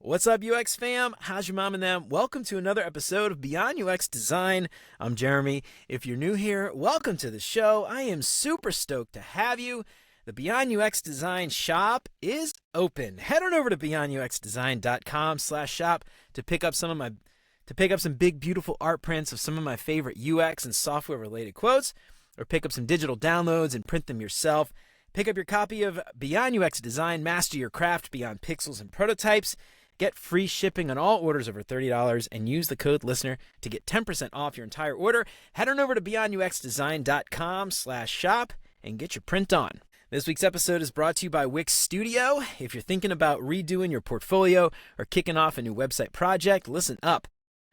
What's up, UX fam? How's your mom and them? Welcome to another episode of Beyond UX Design. I'm Jeremy. If you're new here, welcome to the show. I am super stoked to have you. The Beyond UX Design shop is open. Head on over to beyonduxdesign.com/shop to pick up some big, beautiful art prints of some of my favorite UX and software related quotes, or pick up some digital downloads and print them yourself. Pick up your copy of Beyond UX Design, Master Your Craft Beyond Pixels and Prototypes. Get free shipping on all orders over $30 and use the code LISTENER to get 10% off your entire order. Head on over to beyonduxdesign.com/shop and get your print on. This week's episode is brought to you by Wix Studio. If you're thinking about redoing your portfolio or kicking off a new website project, listen up.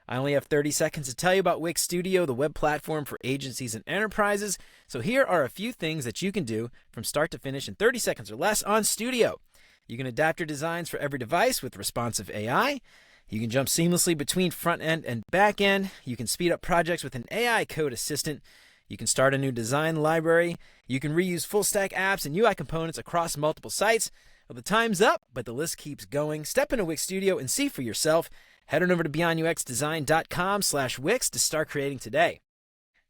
I only have 30 seconds to tell you about Wix Studio, the web platform for agencies and enterprises. So here are a few things that you can do from start to finish in 30 seconds or less on Studio. You can adapt your designs for every device with responsive AI. You can jump seamlessly between front end and back end. You can speed up projects with an AI code assistant. You can start a new design library. You can reuse full stack apps and UI components across multiple sites. Well, the time's up, but the list keeps going. Step into Wix Studio and see for yourself. Head on over to beyonduxdesign.com/Wix to start creating today.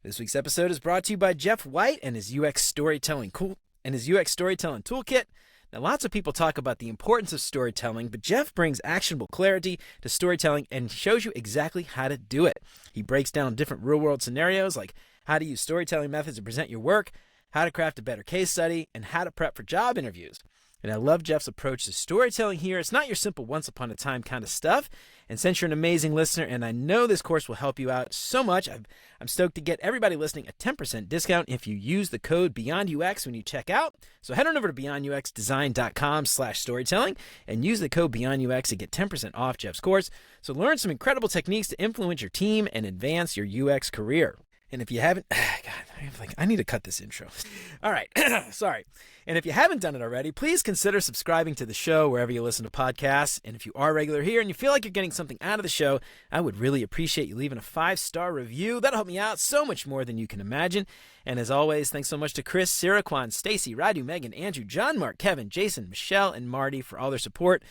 This week's episode is brought to you by Jeff White and his UX storytelling toolkit. Now, lots of people talk about the importance of storytelling, but Jeff brings actionable clarity to storytelling and shows you exactly how to do it. He breaks down different real-world scenarios like how to use storytelling methods to present your work, how to craft a better case study, and how to prep for job interviews. And I love Jeff's approach to storytelling here. It's not your simple once-upon-a-time kind of stuff. And since you're an amazing listener, and I know this course will help you out so much, I'm stoked to get everybody listening a 10% discount if you use the code BeyondUX when you check out. So head on over to beyonduxdesign.com/storytelling and use the code BeyondUX to get 10% off Jeff's course. So learn some incredible techniques to influence your team and advance your UX career. And if you haven't, I need to cut this intro. All right, sorry. And if you haven't done it already, please consider subscribing to the show wherever you listen to podcasts. And if you are regular here and you feel like you're getting something out of the show, I would really appreciate you leaving a 5-star review. That'll help me out so much more than you can imagine. And as always, thanks so much to Chris, Siraquan, Stacy, Radu, Megan, Andrew, John, Mark, Kevin, Jason, Michelle, and Marty for all their support.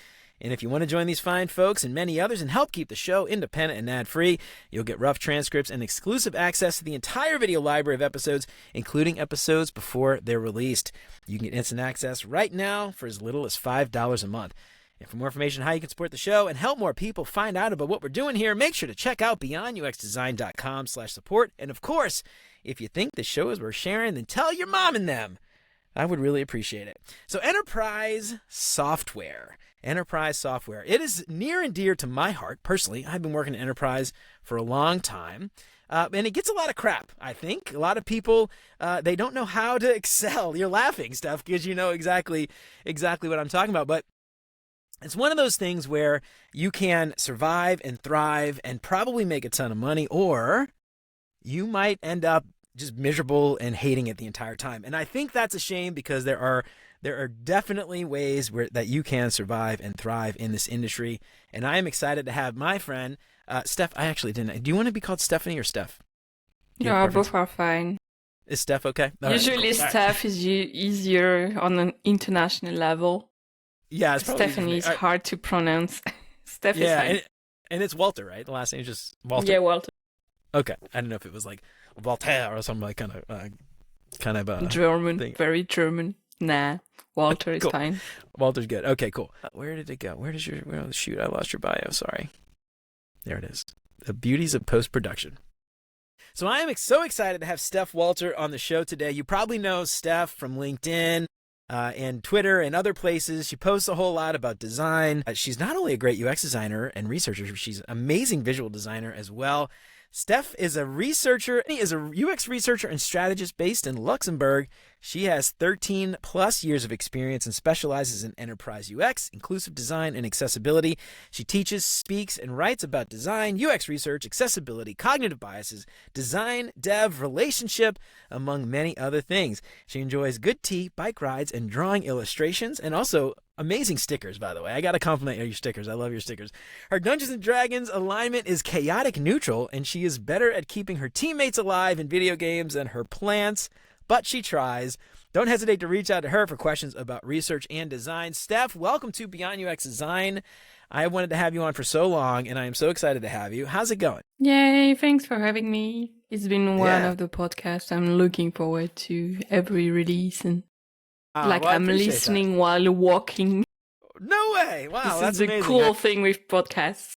And if you want to join these fine folks and many others and help keep the show independent and ad-free, you'll get rough transcripts and exclusive access to the entire video library of episodes, including episodes before they're released. You can get instant access right now for as little as $5 a month. And for more information on how you can support the show and help more people find out about what we're doing here, make sure to check out beyonduxdesign.com/support. And of course, if you think the show is worth sharing, then tell your mom and them. I would really appreciate it. So enterprise software. It is near and dear to my heart, personally. I've been working in enterprise for a long time, and it gets a lot of crap, I think. A lot of people, they don't know how to excel. You're laughing, Steph, because you know exactly what I'm talking about. But it's one of those things where you can survive and thrive and probably make a ton of money, or you might end up just miserable and hating it the entire time. And I think that's a shame because there are definitely ways that you can survive and thrive in this industry. And I am excited to have my friend, Steph. I actually didn't. Do you want to be called Stephanie or Steph? Yeah, both are fine. Is Steph okay? Usually cool. Steph is easier on an international level. Yeah, it's probably Stephanie is hard to pronounce. Steph is fine. And it's Walter, right? The last name is just Walter? Yeah, Walter. Okay. I don't know if it was like Voltaire or something like kind of German, thing. Very German. Nah, Walter is cool. fine. Walter's good. Okay, cool. Where did it go? Shoot, I lost your bio. Sorry. There it is. The beauties of post-production. So I am so excited to have Stef Walter on the show today. You probably know Steph from LinkedIn and Twitter and other places. She posts a whole lot about design. She's not only a great UX designer and researcher, she's an amazing visual designer as well. Steph is a researcher. He is a UX researcher and strategist based in Luxembourg. She has 13 plus years of experience and specializes in enterprise UX, inclusive design, and accessibility. She teaches, speaks, and writes about design, UX research, accessibility, cognitive biases, design, dev, relationship, among many other things. She enjoys good tea, bike rides, and drawing illustrations, and also amazing stickers, by the way. I got to compliment your stickers. I love your stickers. Her Dungeons & Dragons alignment is chaotic neutral, and she is better at keeping her teammates alive in video games than her plants, but she tries. Don't hesitate to reach out to her for questions about research and design. Steph, welcome to Beyond UX Design. I wanted to have you on for so long, and I am so excited to have you. How's it going? Yay, thanks for having me. It's been one Yeah. of the podcasts I'm looking forward to every release, and Well, I I'm appreciate listening while walking. that. No way! Wow, This that's is the amazing. cool thing with podcasts.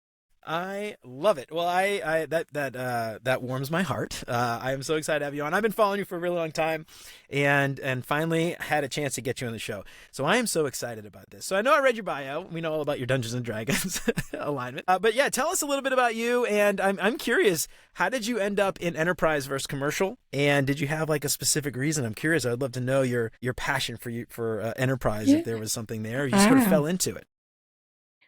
I love it. Well, that warms my heart. I am so excited to have you on. I've been following you for a really long time, and finally had a chance to get you on the show. So I am so excited about this. So I know I read your bio. We know all about your Dungeons and Dragons alignment. But yeah, tell us a little bit about you. And I'm curious, how did you end up in enterprise versus commercial? And did you have like a specific reason? I'm curious. I'd love to know your passion for enterprise. Yeah. If there was something there, or you sort of fell into it.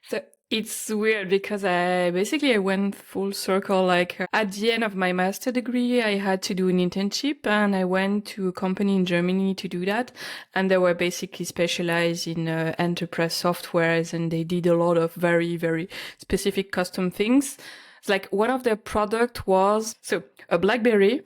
So it's weird because I went full circle. Like at the end of my master degree, I had to do an internship and I went to a company in Germany to do that. And they were basically specialized in enterprise softwares, and they did a lot of very, very specific custom things. It's like one of their product was, so a BlackBerry,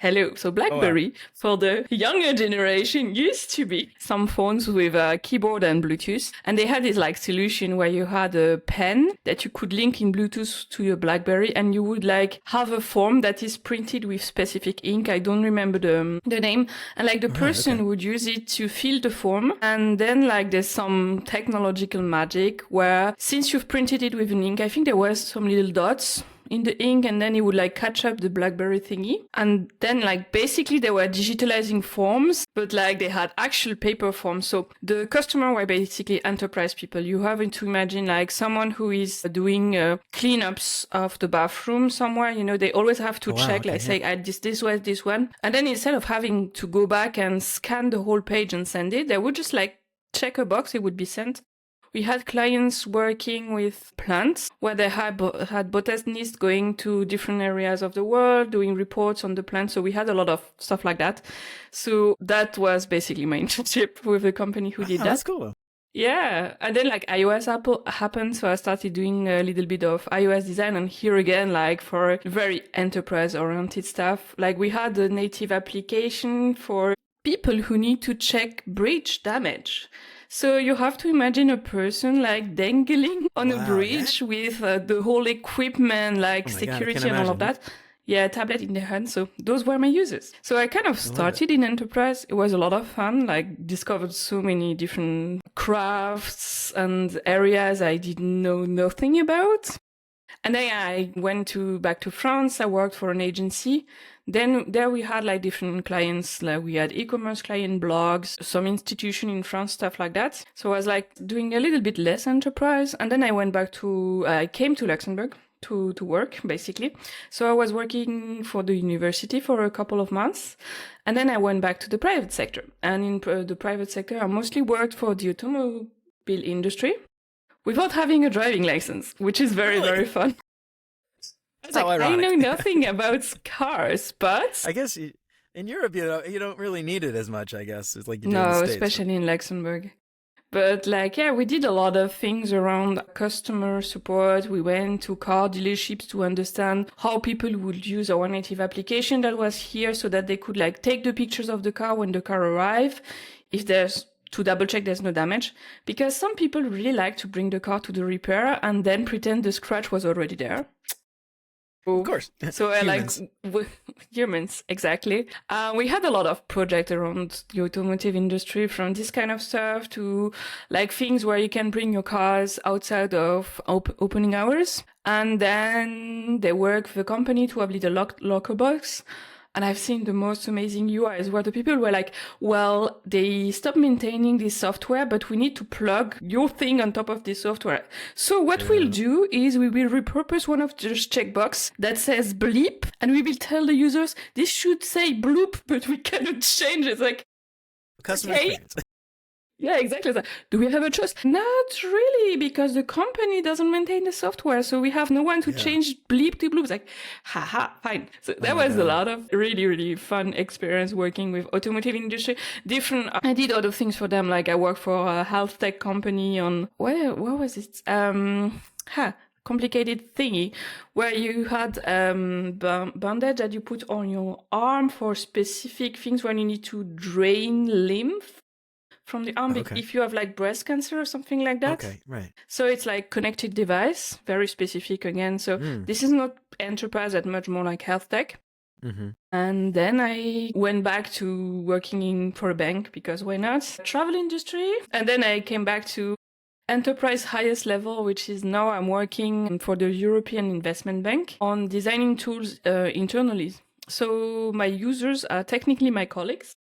hello. So BlackBerry for the younger generation used to be some phones with a keyboard and Bluetooth. And they had this like solution where you had a pen that you could link in Bluetooth to your BlackBerry, and you would like have a form that is printed with specific ink. I don't remember the name. And like the person would use it to fill the form. And then like there's some technological magic where since you've printed it with an ink, I think there was some little dots in the ink, and then it would like catch up the BlackBerry thingy. And then like basically they were digitalizing forms, but like they had actual paper forms. So the customer were basically enterprise people. You have to imagine like someone who is doing cleanups of the bathroom somewhere. You know, they always have to check, say, this was this one. And then instead of having to go back and scan the whole page and send it, they would just like check a box, it would be sent. We had clients working with plants where they had botanists going to different areas of the world, doing reports on the plants. So we had a lot of stuff like that. So that was basically my internship with the company who did that. That's cool. Yeah. And then like iOS happened. So I started doing a little bit of iOS design. And here again, like for very enterprise oriented stuff, like we had a native application for people who need to check bridge damage. So you have to imagine a person like dangling on a bridge with the whole equipment, like security and all of that. Yeah, tablet in their hand. So those were my users. So I kind of started in enterprise. It was a lot of fun, like discovered so many different crafts and areas I didn't know nothing about. And then I went back to France. I worked for an agency. Then there we had like different clients, like we had e-commerce client, blogs, some institution in France, stuff like that. So I was like doing a little bit less enterprise. And then I came to Luxembourg to work basically. So I was working for the university for a couple of months. And then I went back to the private sector. And in the private sector, I mostly worked for the automobile without having a driving license, which is very, very fun. That's how ironic. I know nothing about cars, but I guess in Europe, you don't really need it as much, I guess. It's like you do in no, the States, especially in Luxembourg. But like, yeah, we did a lot of things around customer support. We went to car dealerships to understand how people would use our native application that was here so that they could like take the pictures of the car when the car arrives. To double check there's no damage, because some people really like to bring the car to the repair and then pretend the scratch was already there. Of course. So humans, exactly. We had a lot of projects around the automotive industry, from this kind of stuff to like things where you can bring your cars outside of opening hours. And then they work with a company to have little locker box. And I've seen the most amazing UIs where the people were like, well, they stopped maintaining this software, but we need to plug your thing on top of this software. So what we'll do is we will repurpose one of those checkbox that says bleep, and we will tell the users this should say bloop, but we cannot change it. It's like, customer experience. Yeah, exactly. So, do we have a choice? Not really, because the company doesn't maintain the software, so we have no one to change bleep to bloop. It's like, haha, fine. So that was a lot of really, really fun experience working with automotive industry. I did other things for them, like I worked for a health tech company on, what was it? Complicated thingy, where you had bandage that you put on your arm for specific things when you need to drain lymph from the arm Okay. if you have like breast cancer or something like that. Okay, right. So it's like connected device, very specific again. So this is not enterprise, that much more like health tech. Mm-hmm. And then I went back to working for a bank because why not? Travel industry. And then I came back to enterprise highest level, which is now I'm working for the European Investment Bank on designing tools internally. So my users are technically my colleagues.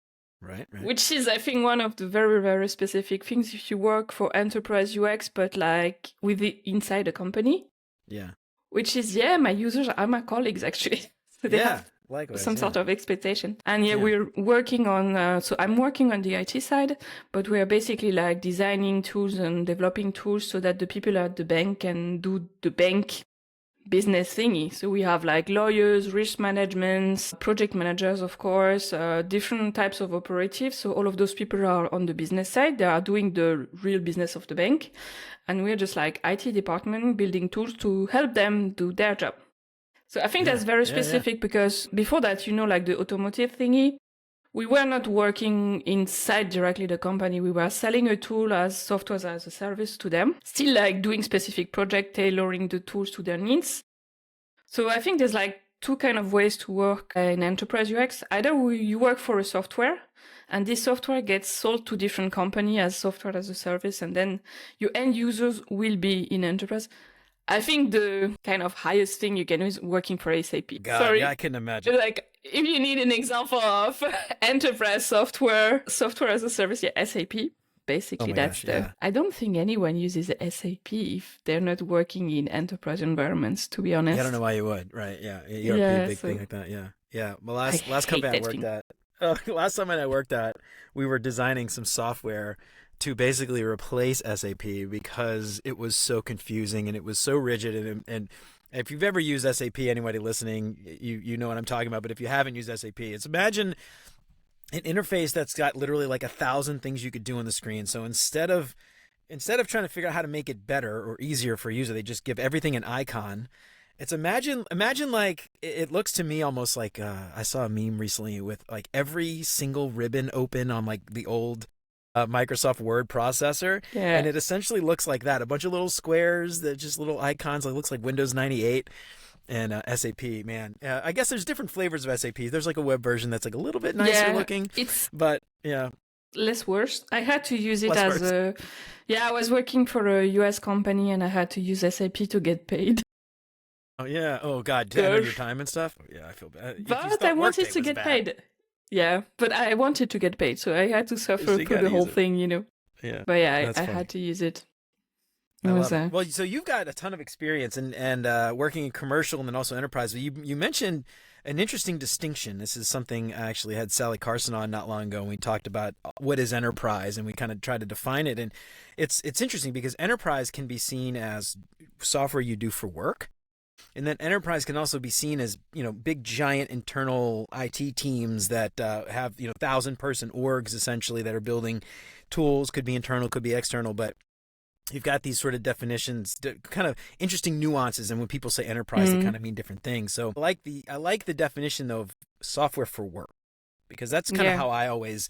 Right. Which is, I think, one of the very, very specific things if you work for enterprise UX, but like with the inside a company. Yeah. Which is, my users are my colleagues, actually. So they have likewise, some sort of expectation. And we're working on, so I'm working on the IT side, but we're basically like designing tools and developing tools so that the people at the bank can do the bank business thingy. So we have like lawyers, risk management, project managers, of course, different types of operatives. So all of those people are on the business side. They are doing the real business of the bank. And we're just like IT department building tools to help them do their job. So I think that's very specific because before that, like the automotive thingy, we were not working inside directly the company. We were selling a tool as software as a service to them, still like doing specific project, tailoring the tools to their needs. So I think there's like two kind of ways to work in enterprise UX. Either you work for a software and this software gets sold to different company as software as a service, and then your end users will be in enterprise. I think the kind of highest thing you can do is working for SAP. God, Sorry. I can imagine. Like, if you need an example of enterprise software as a service, SAP. Basically, I don't think anyone uses SAP if they're not working in enterprise environments, to be honest. I don't know why you would, right? Yeah, ERP, big thing like that, yeah. Well, last company I worked at, last time I worked at, we were designing some software to basically replace SAP because it was so confusing and it was so rigid. And if you've ever used SAP, anybody listening, you know what I'm talking about. But if you haven't used SAP, imagine an interface that's got literally like 1,000 things you could do on the screen. So instead of trying to figure out how to make it better or easier for a user, they just give everything an icon. It's imagine like it looks to me almost like I saw a meme recently with like every single ribbon open on like the old Microsoft Word processor, and it essentially looks like that. A bunch of little squares that just little icons. It looks like Windows 98 and SAP. Man, I guess there's different flavors of SAP. There's like a web version that's like a little bit nicer looking. But less worse. I had to use it I was working for a US company and I had to use SAP to get paid. Oh yeah. Oh God, to enter your time and stuff. Yeah, I feel bad. But I wanted to get paid. Yeah, but I wanted to get paid, so I had to suffer through the whole thing, Yeah. But I had to use it. Well, so you've got a ton of experience and working in commercial and then also enterprise. You mentioned an interesting distinction. This is something I actually had Sally Carson on not long ago, and we talked about what is enterprise, and we kind of tried to define it. And it's interesting because enterprise can be seen as software you do for work. And then enterprise can also be seen as, big giant internal IT teams that have, 1,000-person orgs essentially that are building tools. Could be internal, could be external, but you've got these sort of definitions, kind of interesting nuances. And when people say enterprise, they kind of mean different things. So I like the definition though of software for work, because that's kind of how I always.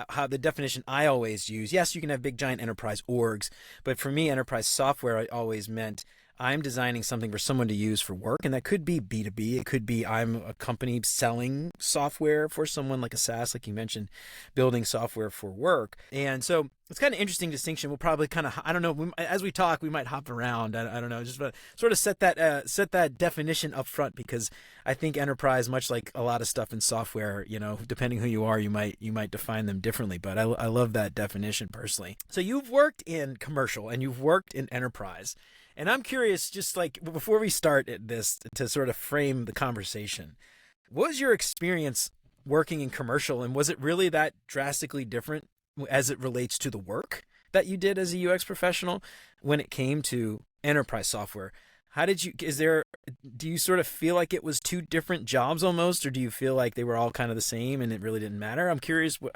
How the definition I always use. Yes, you can have big giant enterprise orgs, but for me, enterprise software I always meant I'm designing something for someone to use for work, and that could be B2B. It could be I'm a company selling software for someone, like a SaaS, like you mentioned, building software for work. And so it's kind of interesting distinction. We'll probably kind of, I don't know, as we talk, we might hop around. I don't know, just sort of set that definition up front, because I think enterprise, much like a lot of stuff in software, depending who you are, you might define them differently. But I love that definition personally. So you've worked in commercial and you've worked in enterprise. And I'm curious, just like before we start this, to sort of frame the conversation, what was your experience working in commercial, and was it really that drastically different as it relates to the work that you did as a UX professional when it came to enterprise software? Do you sort of feel like it was two different jobs almost, or do you feel like they were all kind of the same and it really didn't matter? I'm curious what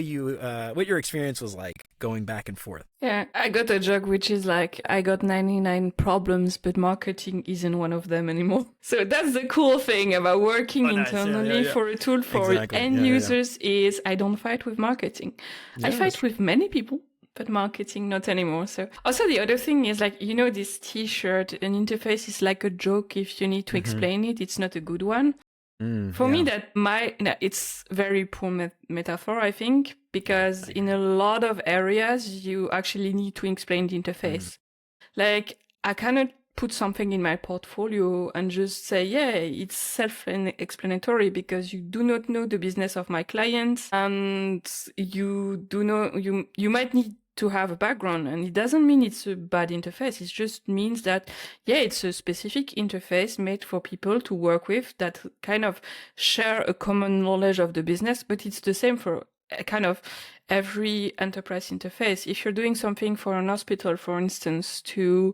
your experience was like going back and forth. Yeah, I got a joke which is like, I got 99 problems, but marketing isn't one of them anymore. So that's the cool thing about working internally for a tool for end users is I don't fight with marketing. I fight with many people, but marketing not anymore. So also the other thing is like, you know, this t-shirt, an interface is like a joke. If you need to explain it, it's not a good one. For me, it's very poor metaphor, I think, because in a lot of areas, you actually need to explain the interface. Like, I cannot put something in my portfolio and just say, yeah, it's self-explanatory because you do not know the business of my clients and you might need to have a background, and it doesn't mean it's a bad interface. It just means that, yeah, it's a specific interface made for people to work with that kind of share a common knowledge of the business, but it's the same for kind of every enterprise interface. If you're doing something for an hospital, for instance, to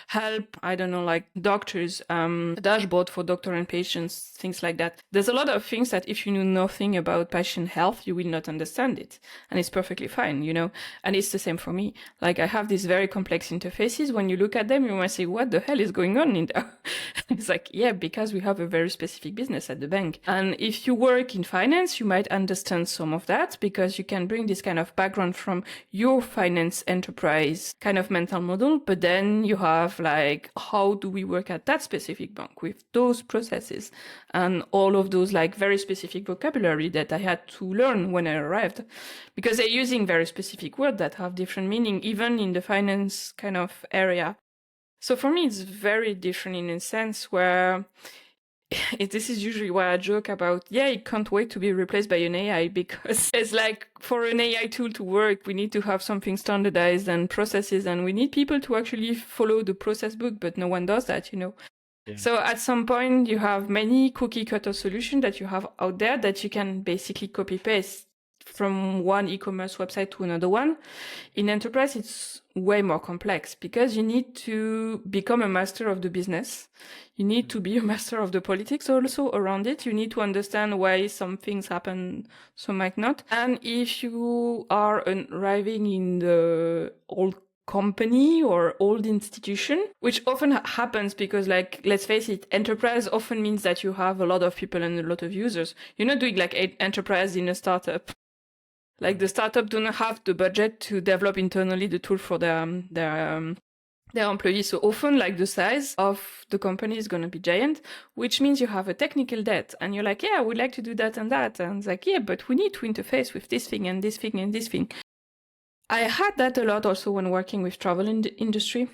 help, I don't know, like doctors, a dashboard for doctor and patients, things like that. There's a lot of things that if you know nothing about patient health, you will not understand it. And it's perfectly fine, you know? And it's the same for me. Like I have these very complex interfaces. When you look at them, you might say, what the hell is going on in there? It's like, yeah, because we have a very specific business at the bank. And if you work in finance, you might understand some of that because you can bring this kind of background from your finance enterprise kind of mental model. But then you have like, how do we work at that specific bank with those processes and all of those like very specific vocabulary that I had to learn when I arrived, because they're using very specific words that have different meaning, even in the finance kind of area. So for me, it's very different in a sense where this is usually why I joke about, yeah, it can't wait to be replaced by an AI, because it's like for an AI tool to work, we need to have something standardized and processes, and we need people to actually follow the process book, but no one does that, you know. Yeah. So at some point, you have many cookie cutter solutions that you have out there that you can basically copy paste from one e-commerce website to another one. In enterprise, it's way more complex because you need to become a master of the business. You need to be a master of the politics also around it. You need to understand why some things happen, some might not. And if you are arriving in the old company or old institution, which often happens because, like, let's face it, enterprise often means that you have a lot of people and a lot of users. You're not doing like enterprise in a startup. Like the startup do not have the budget to develop internally the tool for their employees. So often, like, the size of the company is going to be giant, which means you have a technical debt. And you're like, yeah, I would like to do that and that. And it's like, yeah, but we need to interface with this thing and this thing and this thing. I had that a lot also when working with travel industry,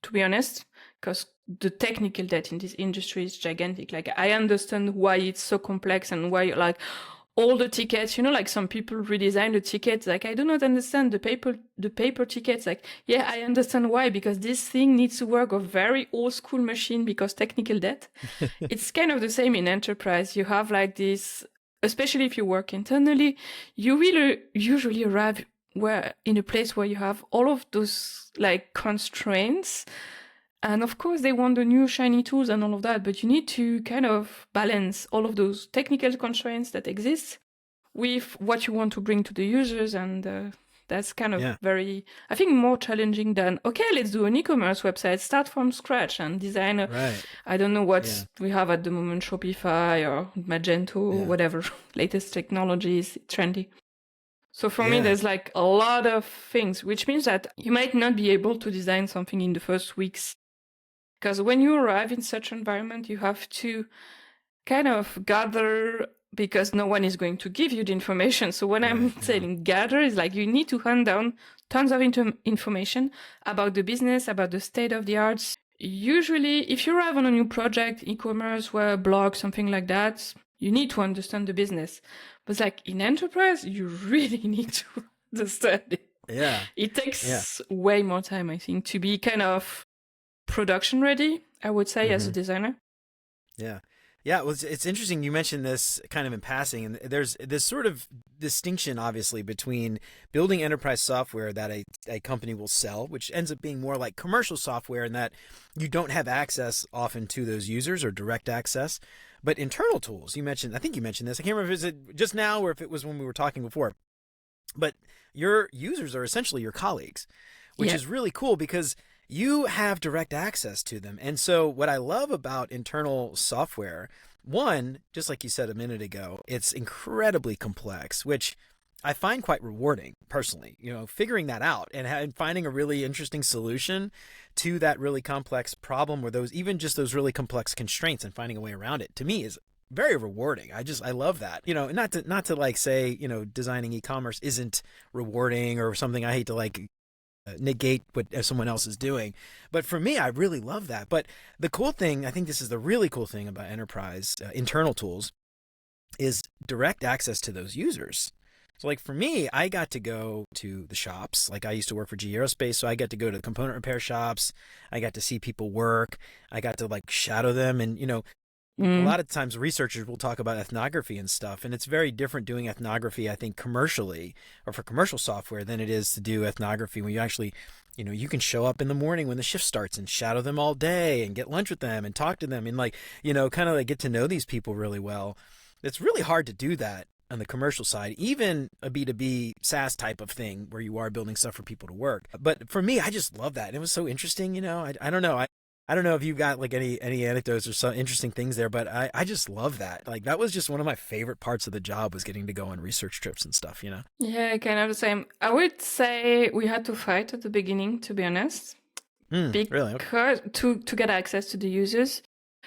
to be honest, because the technical debt in this industry is gigantic. Like, I understand why it's so complex and why, like, all the tickets, you know, like some people redesign the tickets. Like, I do not understand the paper tickets. Like, yeah, I understand why, because this thing needs to work a very old school machine because technical debt. It's kind of the same in enterprise. You have like this, especially if you work internally, you will usually arrive in a place where you have all of those like constraints. And of course, they want the new shiny tools and all of that, but you need to kind of balance all of those technical constraints that exist with what you want to bring to the users. And that's kind of very, I think, more challenging than, okay, let's do an e-commerce website, start from scratch and design I don't know what we have at the moment, Shopify or Magento, whatever, latest technologies, trendy. So for me, there's like a lot of things, which means that you might not be able to design something in the first weeks. Because when you arrive in such an environment, you have to kind of gather, because no one is going to give you the information. So when I'm saying gather, is like you need to hunt down tons of information about the business, about the state of the art. Usually, if you arrive on a new project, e-commerce, web, blog, something like that, you need to understand the business. But like in enterprise, you really need to understand it. Yeah. It takes way more time, I think, to be kind of production ready, I would say, as a designer. Yeah. Yeah, well, it's interesting you mentioned this kind of in passing, and there's this sort of distinction, obviously, between building enterprise software that a company will sell, which ends up being more like commercial software, in that you don't have access often to those users or direct access. But internal tools, I think you mentioned this, I can't remember if it was just now or if it was when we were talking before. But your users are essentially your colleagues, which Yeah. is really cool because you have direct access to them. And so what I love about internal software, one, just like you said a minute ago, it's incredibly complex, which I find quite rewarding personally, figuring that out and finding a really interesting solution to that really complex problem or even just those really complex constraints and finding a way around it to me is very rewarding. I love that. Not to like say, designing e-commerce isn't rewarding or something. I hate to like negate what someone else is doing. But for me, I really love that. But the cool thing, I think this is the really cool thing about enterprise internal tools is direct access to those users. So like for me, I got to go to the shops. Like I used to work for GE Aerospace, so I got to go to the component repair shops. I got to see people work. I got to like shadow them. And, a lot of times researchers will talk about ethnography and stuff, and it's very different doing ethnography, I think, commercially or for commercial software than it is to do ethnography when you actually, you can show up in the morning when the shift starts and shadow them all day and get lunch with them and talk to them and like, kind of like get to know these people really well. It's really hard to do that on the commercial side, even a B2B SaaS type of thing where you are building stuff for people to work. But for me, I just love that. And it was so interesting, I don't know. I don't know if you've got like any anecdotes or some interesting things there, but I just love that. Like that was just one of my favorite parts of the job was getting to go on research trips and stuff, Yeah, kind of the same. I would say we had to fight at the beginning, to be honest, really? Okay. because to get access to the users.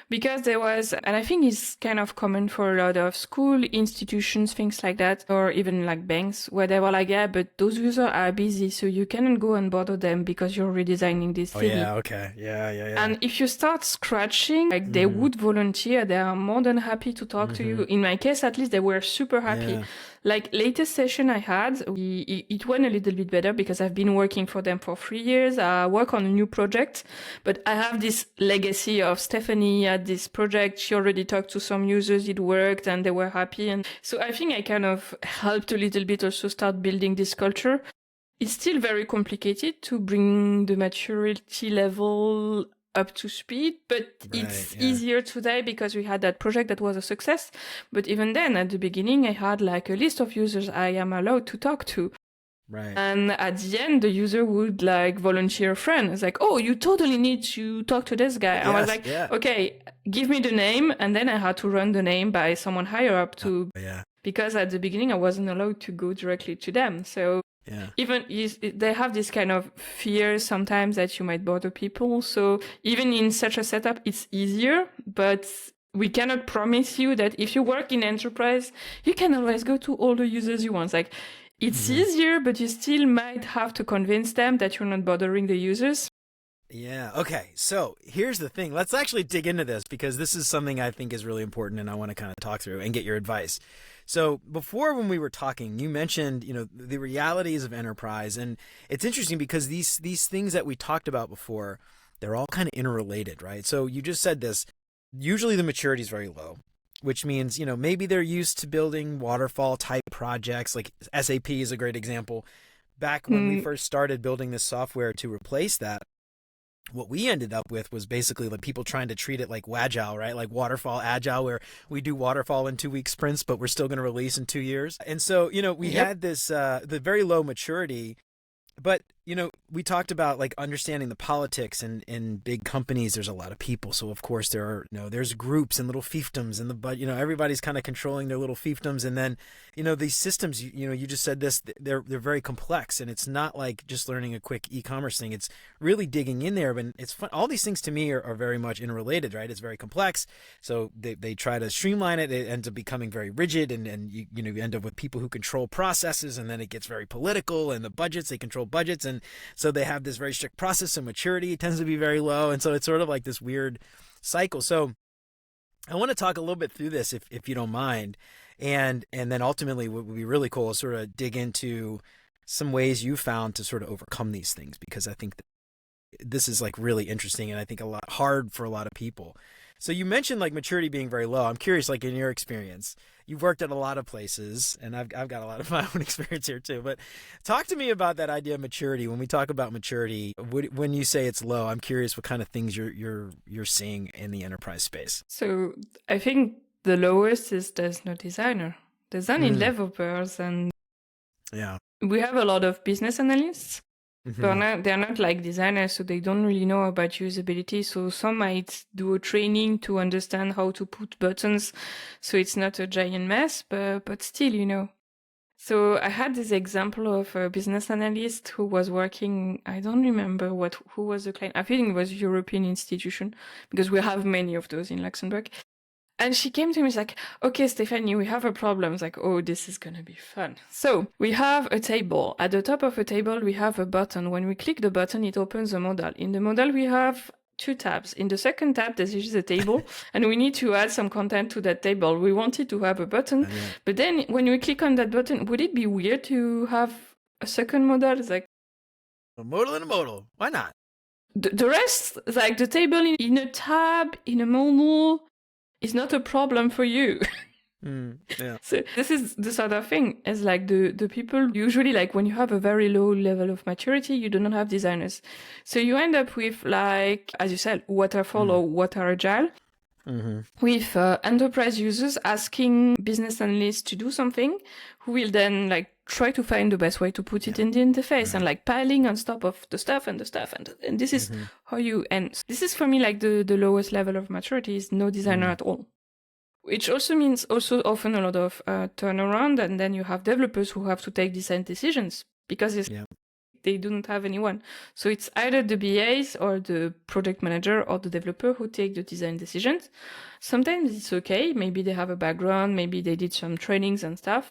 Because there was, and I think it's kind of common for a lot of school institutions, things like that, or even like banks, where they were like, yeah, but those users are busy, so you cannot go and bother them because you're redesigning this Oh, thing. yeah, okay. Yeah. And if you start scratching, like they would volunteer, they are more than happy to talk to you. In my case, at least, they were super happy. Yeah. Like latest session I had, it went a little bit better because I've been working for them for 3 years. I work on a new project, but I have this legacy of Stéphanie at this project. She already talked to some users, it worked, and they were happy. And so I think I kind of helped a little bit also start building this culture. It's still very complicated to bring the maturity level up to speed, but it's easier today because we had that project that was a success. But even then, at the beginning, I had like a list of users I am allowed to talk to. Right. And at the end, the user would like volunteer a friend. It's like, oh, you totally need to talk to this guy. I was like, okay, give me the name. And then I had to run the name by someone higher up to, because at the beginning, I wasn't allowed to go directly to them. So even they have this kind of fear sometimes that you might bother people. So even in such a setup, it's easier, but we cannot promise you that if you work in enterprise, you can always go to all the users you want. Like it's easier, but you still might have to convince them that you're not bothering the users. Yeah. Okay. So here's the thing. Let's actually dig into this because this is something I think is really important and I want to kind of talk through and get your advice. So before when we were talking, you mentioned, the realities of enterprise, and it's interesting because these things that we talked about before, they're all kind of interrelated, right? So you just said this, usually the maturity is very low, which means, maybe they're used to building waterfall type projects, like SAP is a great example. Back when we first started building this software to replace that, what we ended up with was basically like people trying to treat it like Wagile, right? Like waterfall agile, where we do waterfall in 2-week sprints, but we're still going to release in 2 years. And so, we had this, the very low maturity, but, we talked about like understanding the politics, and in big companies, there's a lot of people. So of course there are, there's groups and little fiefdoms but, everybody's kind of controlling their little fiefdoms. And then, these systems, you just said this, they're very complex, and it's not like just learning a quick e-commerce thing. It's really digging in there, but it's fun. All these things to me are very much interrelated, right? It's very complex. So they try to streamline it. It ends up becoming very rigid, and you end up with people who control processes, and then it gets very political, and the budgets, they control budgets. And so they have this very strict process, and maturity tends to be very low. And so it's sort of like this weird cycle. So I want to talk a little bit through this if you don't mind. And then ultimately what would be really cool is sort of dig into some ways you found to sort of overcome these things, because I think that this is like really interesting, and I think a lot hard for a lot of people. So you mentioned like maturity being very low. I'm curious, like in your experience, you've worked at a lot of places, and I've got a lot of my own experience here too. But talk to me about that idea of maturity. When we talk about maturity, when you say it's low, I'm curious what kind of things you're seeing in the enterprise space. So I think the lowest is there's no designer. There's only developers, and we have a lot of business analysts. They're not like designers, so they don't really know about usability. So some might do a training to understand how to put buttons so it's not a giant mess, but still. So I had this example of a business analyst who was working, I don't remember who was the client. I think it was a European institution, because we have many of those in Luxembourg. And she came to me, she's like, okay, Stéphanie, we have a problem. I was like, oh, this is going to be fun. So we have a table. At the top of a table, we have a button. When we click the button, it opens a model. In the model, we have 2 tabs. In the second tab, this is a table, and we need to add some content to that table. We wanted to have a button, but then when we click on that button, would it be weird to have a second model? It's like a modal and a modal. Why not? The rest, like the table in a tab, in a modal, is not a problem for you. Yeah. So this is the sort of thing, is like the people usually, like when you have a very low level of maturity, you do not have designers. So you end up with, like, as you said, waterfall or water agile, with enterprise users asking business analysts to do something, who will then like try to find the best way to put it in the interface, and like piling on top of the stuff and the stuff. And this is how you end. This is for me like the lowest level of maturity, is no designer at all. Which also means often a lot of turnaround, and then you have developers who have to take design decisions because they don't have anyone. So it's either the BAs or the project manager or the developer who take the design decisions. Sometimes it's okay. Maybe they have a background. Maybe they did some trainings and stuff.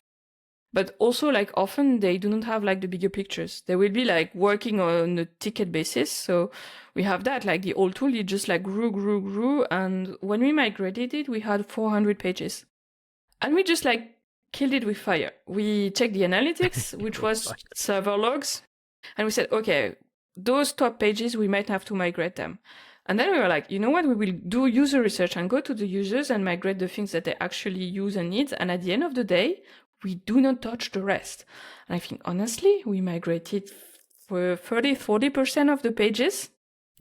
But also, like, often they do not have like the bigger pictures. They will be like working on a ticket basis. So we have that, like the old tool, it just like grew. And when we migrated it, we had 400 pages. And we just like killed it with fire. We checked the analytics, which was server logs. And we said, okay, those top pages, we might have to migrate them. And then we were like, you know what, we will do user research and go to the users and migrate the things that they actually use and need. And at the end of the day, we do not touch the rest. And I think, honestly, we migrated for 40% of the pages.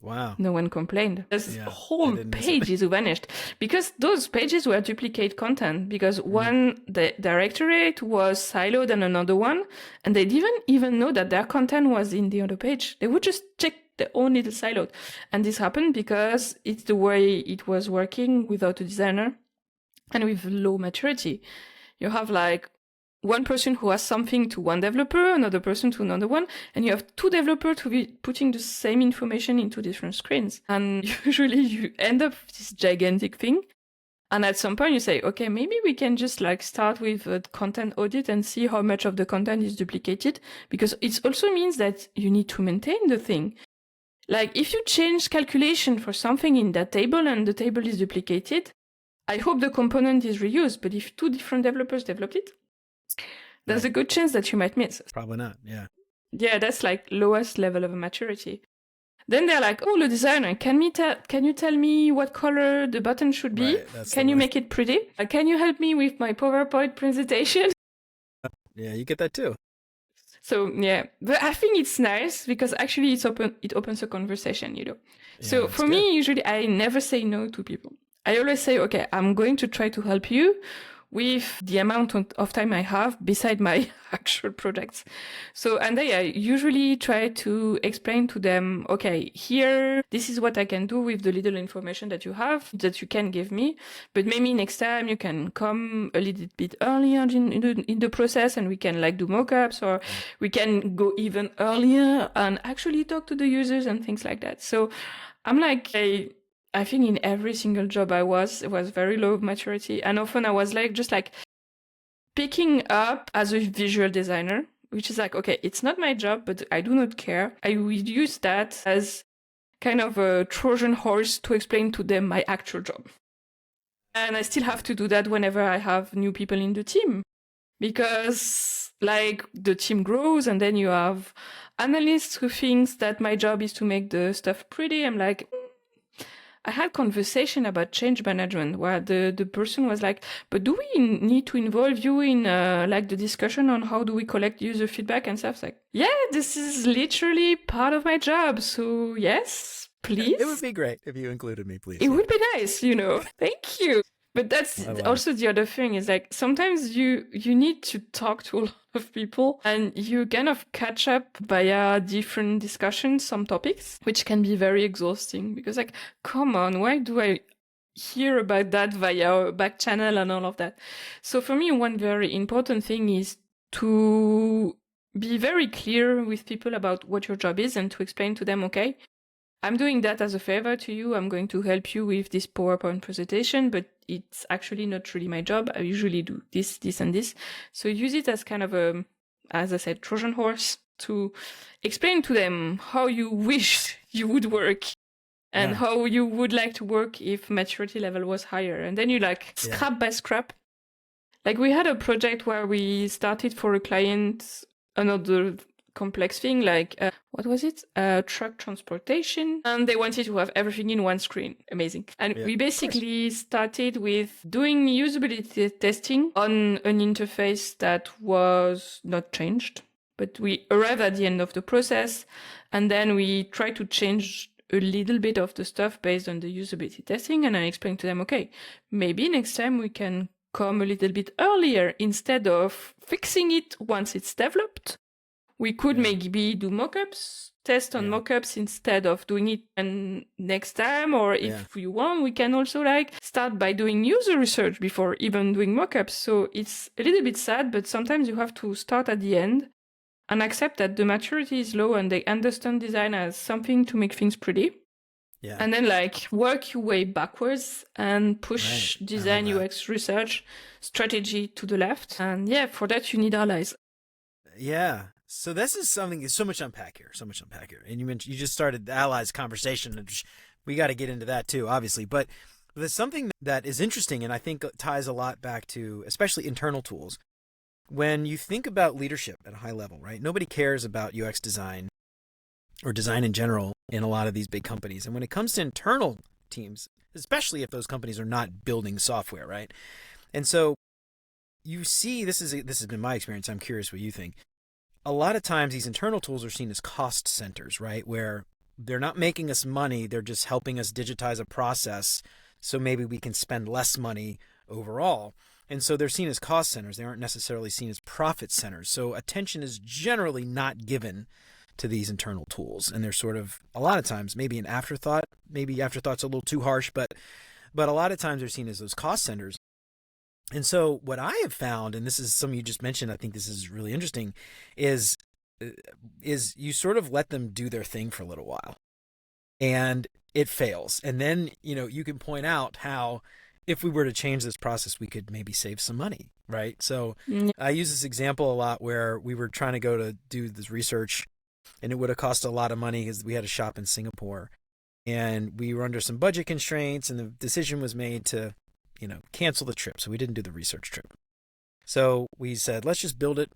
Wow. No one complained. This whole pages vanished because those pages were duplicate content, because the directorate was siloed in another one, and they didn't even know that their content was in the other page. They would just check their own little siloed. And this happened because it's the way it was working without a designer and with low maturity. You have like one person who has something to one developer, another person to another one, and you have 2 developers to be putting the same information into different screens. And usually you end up with this gigantic thing. And at some point you say, okay, maybe we can just like start with a content audit and see how much of the content is duplicated, because it also means that you need to maintain the thing. Like if you change calculation for something in that table and the table is duplicated, I hope the component is reused, but if 2 different developers developed it, there's a good chance that you might miss. Probably not, yeah. Yeah, that's like lowest level of maturity. Then they're like, oh, the designer, can you tell me what color the button should be? Right, can you make it pretty? Can you help me with my PowerPoint presentation? Yeah, you get that too. So yeah, but I think it's nice because actually it opens a conversation, Yeah, so for me, usually I never say no to people. I always say, okay, I'm going to try to help you with the amount of time I have beside my actual projects. So, and I usually try to explain to them, okay, here, this is what I can do with the little information that you have, that you can give me. But maybe next time you can come a little bit earlier in the process and we can like do mockups, or we can go even earlier and actually talk to the users and things like that. So I'm like, I think in every single job it was very low maturity. And often I was like, just like picking up as a visual designer, which is like, okay, it's not my job, but I do not care. I will use that as kind of a Trojan horse to explain to them my actual job. And I still have to do that whenever I have new people in the team, because like the team grows and then you have analysts who thinks that my job is to make the stuff pretty. I'm like, I had conversation about change management where the person was like, but do we need to involve you in like the discussion on how do we collect user feedback and stuff? It's like, yeah, this is literally part of my job. So yes, please. It would be great if you included me, please. It would be nice, Thank you. But that's I love also the other thing is like sometimes you need to talk to a lot of people and you kind of catch up via different discussions, some topics, which can be very exhausting because like, come on, why do I hear about that via back channel and all of that? So for me, one very important thing is to be very clear with people about what your job is and to explain to them, okay, I'm doing that as a favor to you. I'm going to help you with this PowerPoint presentation, but it's actually not really my job. I usually do this, this, and this. So use it as kind of a, as I said, Trojan horse to explain to them how you wish you would work and how you would like to work if maturity level was higher. And then you like scrap by scrap. Like we had a project where we started for a client another complex thing, like what was it? Truck transportation, and they wanted to have everything in one screen. Amazing. And we basically started with doing usability testing on an interface that was not changed, but we arrived at the end of the process, and then we tried to change a little bit of the stuff based on the usability testing, and I explained to them, okay, maybe next time we can come a little bit earlier instead of fixing it once it's developed. We could maybe do mockups, test on mockups instead of doing it and next time. Or if you want, we can also like start by doing user research before even doing mockups. So it's a little bit sad, but sometimes you have to start at the end and accept that the maturity is low and they understand design as something to make things pretty. Yeah. And then like work your way backwards and push design UX research strategy to the left. And for that you need allies. Yeah. So this is something, there's so much unpack here, And you mentioned, you just started the allies conversation, and we got to get into that too, obviously. But there's something that is interesting, and I think ties a lot back to, especially internal tools. When you think about leadership at a high level, right? Nobody cares about UX design or design in general in a lot of these big companies. And when it comes to internal teams, especially if those companies are not building software, right? And so you see, this has been my experience. I'm curious what you think. A lot of times these internal tools are seen as cost centers, right? Where they're not making us money, they're just helping us digitize a process so maybe we can spend less money overall. And so they're seen as cost centers. They aren't necessarily seen as profit centers. So attention is generally not given to these internal tools. And they're sort of, a lot of times, maybe an afterthought. Maybe afterthought's a little too harsh, but a lot of times they're seen as those cost centers. And so what I have found, and this is something you just mentioned, I think this is really interesting, is you sort of let them do their thing for a little while and it fails. And then, you can point out how if we were to change this process, we could maybe save some money, right? So I use this example a lot where we were trying to go to do this research and it would have cost a lot of money because we had a shop in Singapore and we were under some budget constraints and the decision was made to cancel the trip. So we didn't do the research trip. So we said, let's just build it.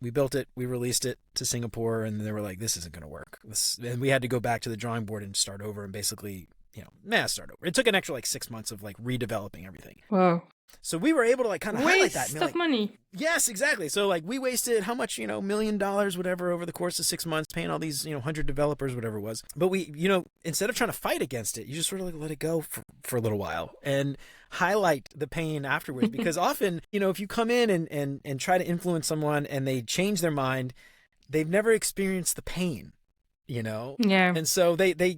We built it. We released it to Singapore. And they were like, this isn't going to work. And we had to go back to the drawing board and start over and basically, start over. It took an extra 6 months of redeveloping everything. Wow. So we were able to kind of highlight that. Waste of money. Yes, exactly. So we wasted how much, $1 million, whatever, over the course of 6 months, paying all these, 100 developers, whatever it was. But we, instead of trying to fight against it, you just sort of let it go for a little while and highlight the pain afterwards. Because often, if you come in and try to influence someone and they change their mind, they've never experienced the pain. Yeah. And so they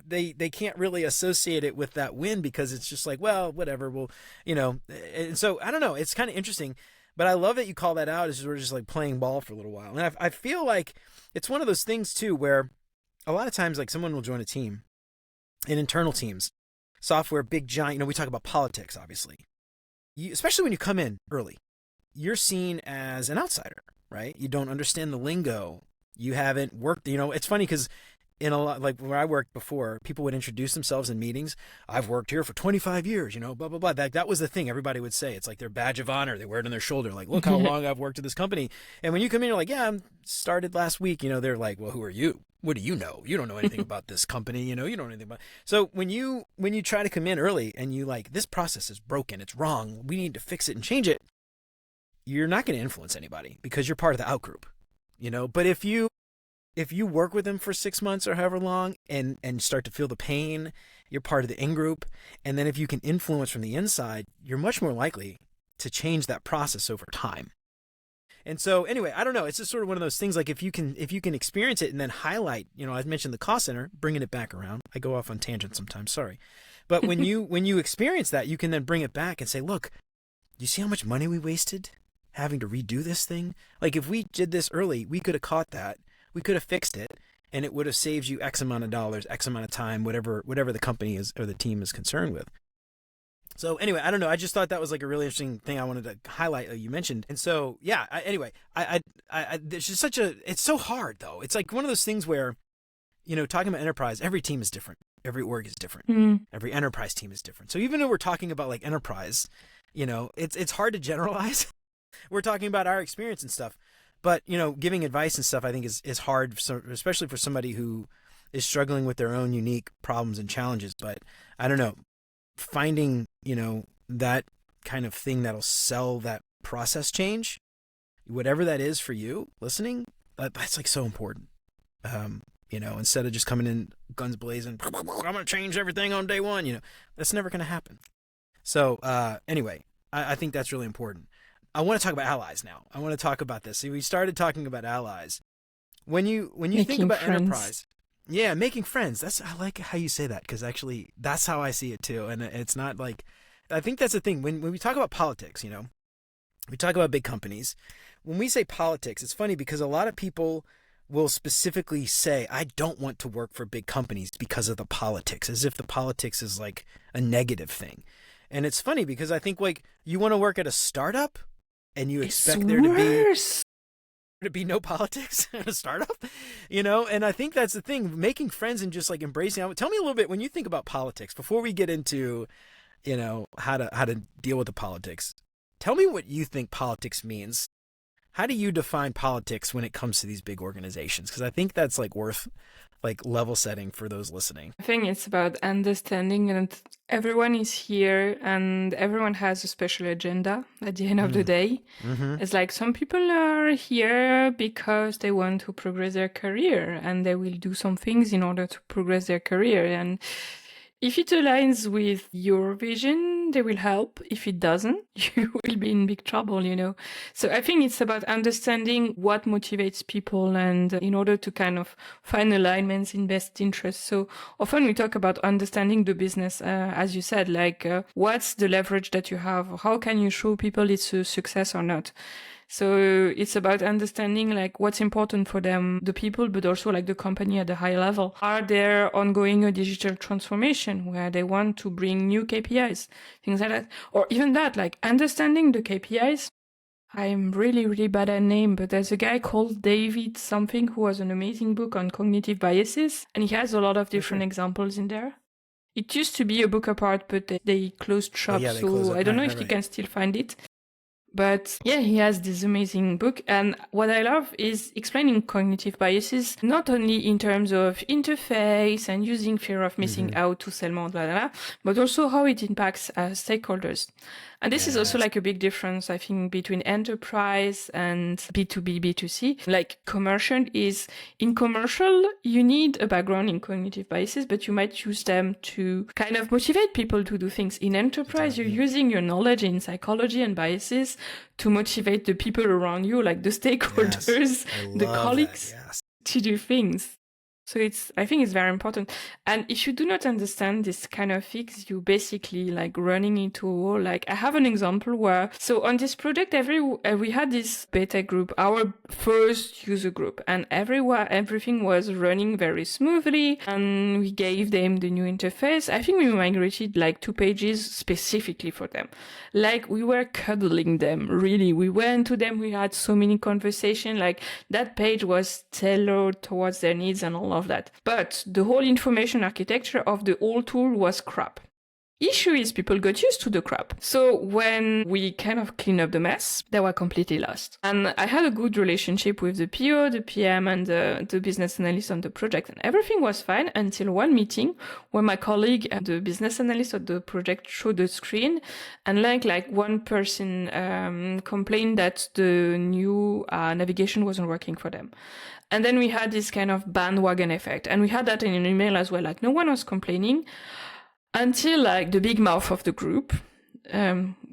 can't really associate it with that win because it's just well, whatever. Well, and so I don't know. It's kind of interesting, but I love that you call that out as we're just playing ball for a little while. And I feel like it's one of those things too, where a lot of times someone will join a team, in internal teams, software, big giant, we talk about politics, obviously, especially when you come in early, you're seen as an outsider, right? You don't understand the lingo. You haven't worked, it's funny because in a lot, where I worked before, people would introduce themselves in meetings. I've worked here for 25 years, blah, blah, blah. That was the thing everybody would say. It's their badge of honor. They wear it on their shoulder. Look how long I've worked at this company. And when you come in, you're like, yeah, I started last week. They're like, well, who are you? What do you know? You don't know anything about this company. You don't know anything about. So when you try to come in early and you this process is broken. It's wrong. We need to fix it and change it. You're not going to influence anybody because you're part of the out group, But if if you work with them for 6 months or however long and start to feel the pain, you're part of the in-group. And then if you can influence from the inside, you're much more likely to change that process over time. And so anyway, I don't know. It's just sort of one of those things, like if you can experience it and then highlight, I mentioned the cost center, bringing it back around. I go off on tangents sometimes, sorry. But when you experience that, you can then bring it back and say, look, you see how much money we wasted having to redo this thing? Like if we did this early, we could have caught that. We could have fixed it, and it would have saved you X amount of dollars, X amount of time, whatever the company is or the team is concerned with. So anyway, I don't know. I just thought that was like a really interesting thing I wanted to highlight. You mentioned, and so yeah. There's just it's so hard though. It's like one of those things where, talking about enterprise, every team is different, every org is different, every enterprise team is different. So even though we're talking about like enterprise, it's hard to generalize. We're talking about our experience and stuff, but giving advice and stuff I think is hard, especially for somebody who is struggling with their own unique problems and challenges. But I don't know. Finding, that kind of thing that'll sell that process change, whatever that is for you listening, that's like so important. Instead of just coming in guns blazing, I'm going to change everything on day one, that's never going to happen. So anyway, I think that's really important. I want to talk about allies now. I want to talk about this. See, we started talking about allies. When you think about friends. Enterprise, yeah, making friends. I like how you say that, because actually that's how I see it too. And it's not like, I think that's the thing. When we talk about politics, we talk about big companies. When we say politics, it's funny because a lot of people will specifically say, I don't want to work for big companies because of the politics, as if the politics is like a negative thing. And it's funny because I think like you want to work at a startup and you expect there to be no politics in a startup, and I think that's the thing, making friends and just like embracing. Tell me a little bit when you think about politics before we get into, how to deal with the politics. Tell me what you think politics means. How do you define politics when it comes to these big organizations? Because I think that's like worth like level setting for those listening. I think it's about understanding that everyone is here and everyone has a special agenda at the end of the day. Mm-hmm. It's like some people are here because they want to progress their career and they will do some things in order to progress their career. And if it aligns with your vision, they will help. If it doesn't, you will be in big trouble, So I think it's about understanding what motivates people and in order to kind of find alignments in best interest. So often we talk about understanding the business, as you said, like what's the leverage that you have? How can you show people it's a success or not? So it's about understanding like what's important for them, the people, but also like the company at a high level. Are there ongoing a digital transformation where they want to bring new KPIs, things like that? Or even that, like understanding the KPIs. I'm really, really bad at name, but there's a guy called David something who has an amazing book on cognitive biases, and he has a lot of different examples in there. It used to be a book apart, but they closed shop, so I don't know if you can still find it. But yeah, he has this amazing book. And what I love is explaining cognitive biases, not only in terms of interface and using fear of missing out to sell more, blah, blah, blah, but also how it impacts stakeholders. And this is also like a big difference, I think, between enterprise and B2B, B2C. Like in commercial, you need a background in cognitive biases, but you might use them to kind of motivate people to do things. In enterprise, you're using your knowledge in psychology and biases to motivate the people around you, like the stakeholders, the colleagues, to do things. So I think it's very important. And if you do not understand this kind of things, you basically like running into, like, I have an example where, so on this project, we had this beta group, our first user group, and everything was running very smoothly. And we gave them the new interface. I think we migrated like 2 pages specifically for them. Like we were cuddling them, really. We went to them. We had so many conversations. Like that page was tailored towards their needs and all of that. But the whole information architecture of the old tool was crap. issue is people got used to the crap. So when we kind of clean up the mess, they were completely lost. And I had a good relationship with the PO, the PM, and the business analyst on the project. And everything was fine until one meeting where my colleague and the business analyst of the project showed the screen. And like one person complained that the new navigation wasn't working for them. And then we had this kind of bandwagon effect. And we had that in an email as well. Like no one was complaining. Until like the big mouth of the group,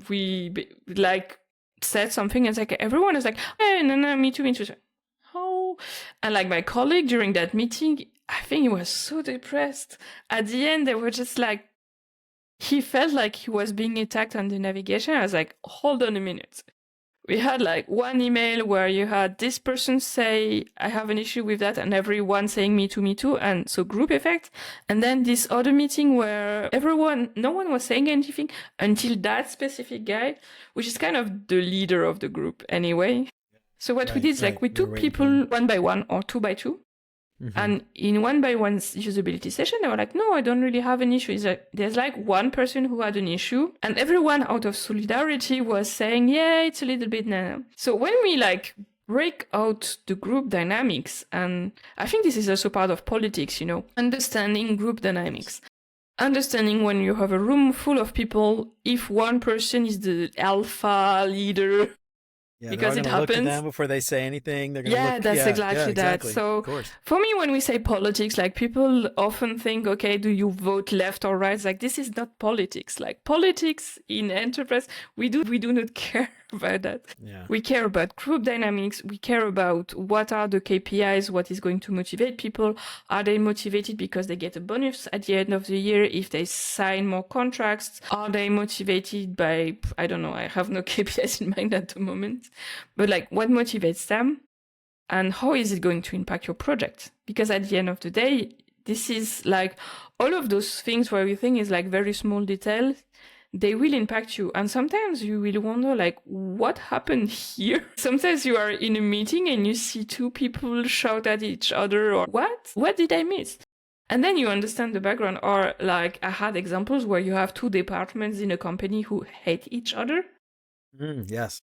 we like said something and it's like everyone is like, hey, no, me too. Oh, and like my colleague during that meeting, I think he was so depressed. At the end, they were just like, he felt like he was being attacked on the navigation. I was like, hold on a minute. We had like one email where you had this person say, I have an issue with that, and everyone saying me too. And so group effect. And then this other meeting where no one was saying anything until that specific guy, which is kind of the leader of the group anyway. So what we did is like we took people one by one or two by two. Mm-hmm. And in one by one usability session, they were like, no, I don't really have an issue. There's like one person who had an issue and everyone out of solidarity was saying, yeah, it's a little bit nah. So when we like break out the group dynamics, and I think this is also part of politics, understanding group dynamics. Understanding when you have a room full of people, if one person is the alpha leader, yeah, because it happens. Look at them before they say anything. They're gonna look, that's exactly that. Exactly. So for me, when we say politics, like people often think, okay, do you vote left or right? It's like this is not politics. Like politics in enterprise, we do not care about that. Yeah. We care about group dynamics. We care about what are the KPIs, what is going to motivate people. Are they motivated because they get a bonus at the end of the year if they sign more contracts? Are they motivated by, I don't know, I have no KPIs in mind at the moment. But like what motivates them and how is it going to impact your project? Because at the end of the day, this is like all of those things where you think is like very small details, they will impact you. And sometimes you will wonder like, what happened here? Sometimes you are in a meeting and you see two people shout at each other or what did I miss? And then you understand the background. Or like I had examples where you have two departments in a company who hate each other. Yes.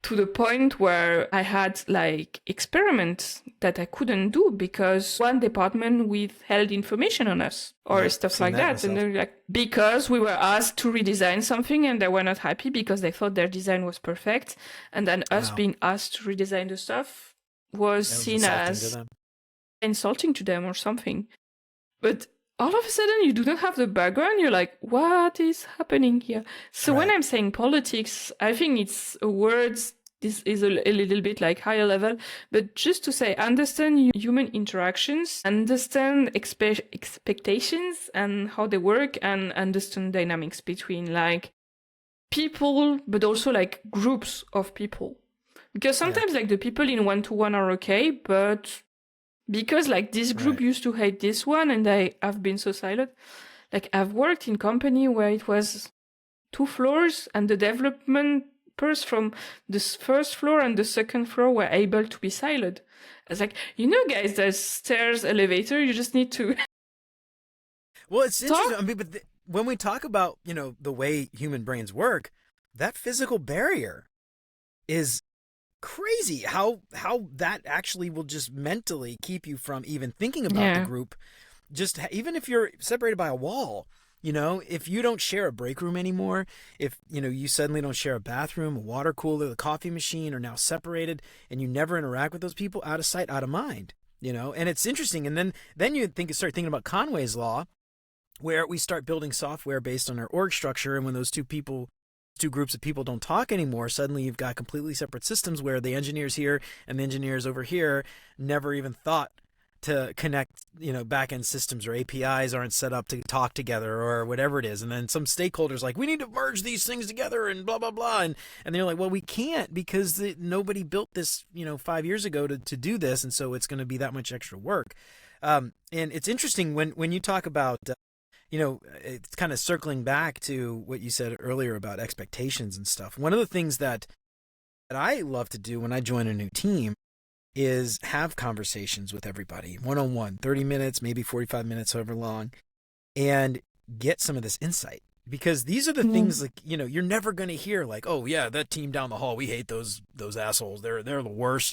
To the point where I had like experiments that I couldn't do because one department withheld information on us or stuff like that. And they're like, because we were asked to redesign something and they were not happy because they thought their design was perfect. And then us being asked to redesign the stuff was seen as insulting to them or something. But all of a sudden you do not have the background. You're like, what is happening here? So when I'm saying politics, I think it's a word, this is a little bit like higher level, but just to say, understand human interactions, understand expectations and how they work, and understand dynamics between like people, but also like groups of people. Because sometimes like the people in one-to-one are okay, but because like this group used to hate this one and I have been so silent. Like I've worked in company where it was 2 floors and the developers from the first floor and the second floor were able to be silent. I was like, guys, there's stairs, elevator, you just need to Well, it's interesting. I mean, but when we talk about, the way human brains work, that physical barrier is crazy how that actually will just mentally keep you from even thinking about the group. Just even if you're separated by a wall, if you don't share a break room anymore, if you suddenly don't share a bathroom, a water cooler, the coffee machine are now separated and you never interact with those people, out of sight, out of mind, and it's interesting. And then you start thinking about Conway's law, where we start building software based on our org structure, and when those two groups of people don't talk anymore, suddenly you've got completely separate systems where the engineers here and the engineers over here never even thought to connect, back-end systems, or APIs aren't set up to talk together or whatever it is. And then some stakeholders like, we need to merge these things together and blah, blah, blah. And they're like, well, we can't because nobody built this, 5 years ago to do this. And so it's going to be that much extra work. And it's interesting when you talk about it's kind of circling back to what you said earlier about expectations and stuff. One of the things that I love to do when I join a new team is have conversations with everybody, one-on-one, 30 minutes, maybe 45 minutes, however long, and get some of this insight. Because these are the things like, you're never going to hear like, oh yeah, that team down the hall, we hate those assholes. They're the worst,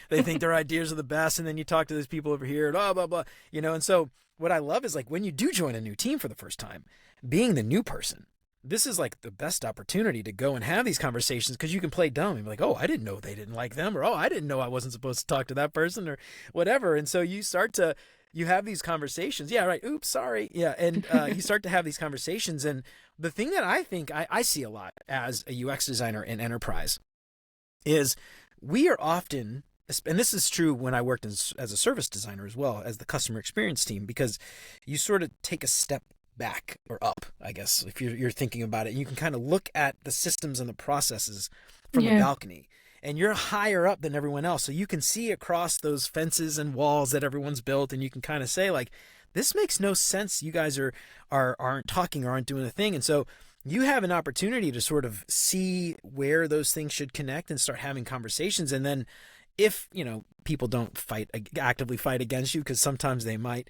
they think their ideas are the best. And then you talk to these people over here and blah, blah, blah, and so what I love is like when you do join a new team for the first time, being the new person, this is like the best opportunity to go and have these conversations because you can play dumb and be like, oh, I didn't know they didn't like them, or oh, I didn't know I wasn't supposed to talk to that person or whatever. And so you have these conversations. Yeah, right. Oops, sorry. Yeah. And you start to have these conversations. And the thing that I think I see a lot as a UX designer in enterprise is we are often, and this is true when I worked as a service designer as well as the customer experience team, because you sort of take a step back or up, I guess, if you're thinking about it. You can kind of look at the systems and the processes from a balcony. And you're higher up than everyone else. So you can see across those fences and walls that everyone's built, and you can kind of say, like, this makes no sense. You guys aren't talking or aren't doing a thing. And so you have an opportunity to sort of see where those things should connect and start having conversations. And then if, people don't actively fight against you, because sometimes they might,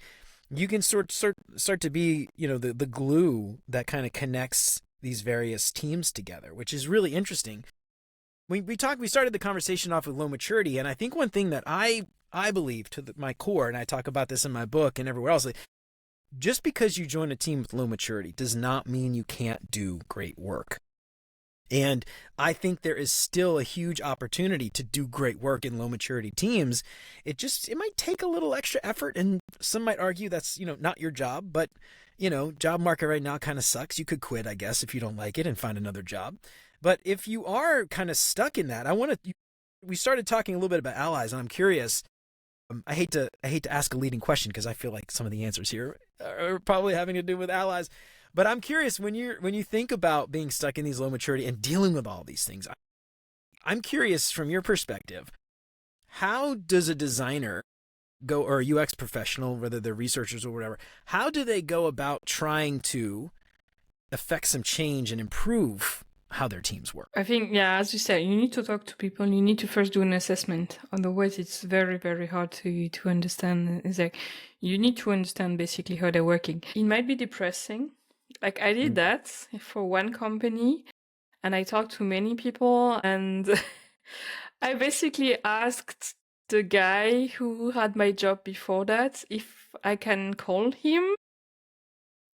you can start to be, the glue that kind of connects these various teams together, which is really interesting. We started the conversation off with low maturity, and I think one thing that I believe to my core, and I talk about this in my book and everywhere else, like, just because you join a team with low maturity does not mean you can't do great work. And I think there is still a huge opportunity to do great work in low maturity teams. It might take a little extra effort, and some might argue that's, not your job, but, job market right now kind of sucks. You could quit, I guess, if you don't like it and find another job. But if you are kind of stuck in that, we started talking a little bit about allies, and I'm curious. I hate to ask a leading question because I feel like some of the answers here are probably having to do with allies. But I'm curious, when you think about being stuck in these low maturity and dealing with all these things, I'm curious from your perspective, how does a designer go, or a UX professional, whether they're researchers or whatever, how do they go about trying to affect some change and improve how their teams work? I think, as you said, you need to talk to people. You need to first do an assessment. Otherwise, it's very, very hard to understand. It's like, you need to understand basically how they're working. It might be depressing. Like, I did that for one company, and I talked to many people, and I basically asked the guy who had my job before that if I can call him.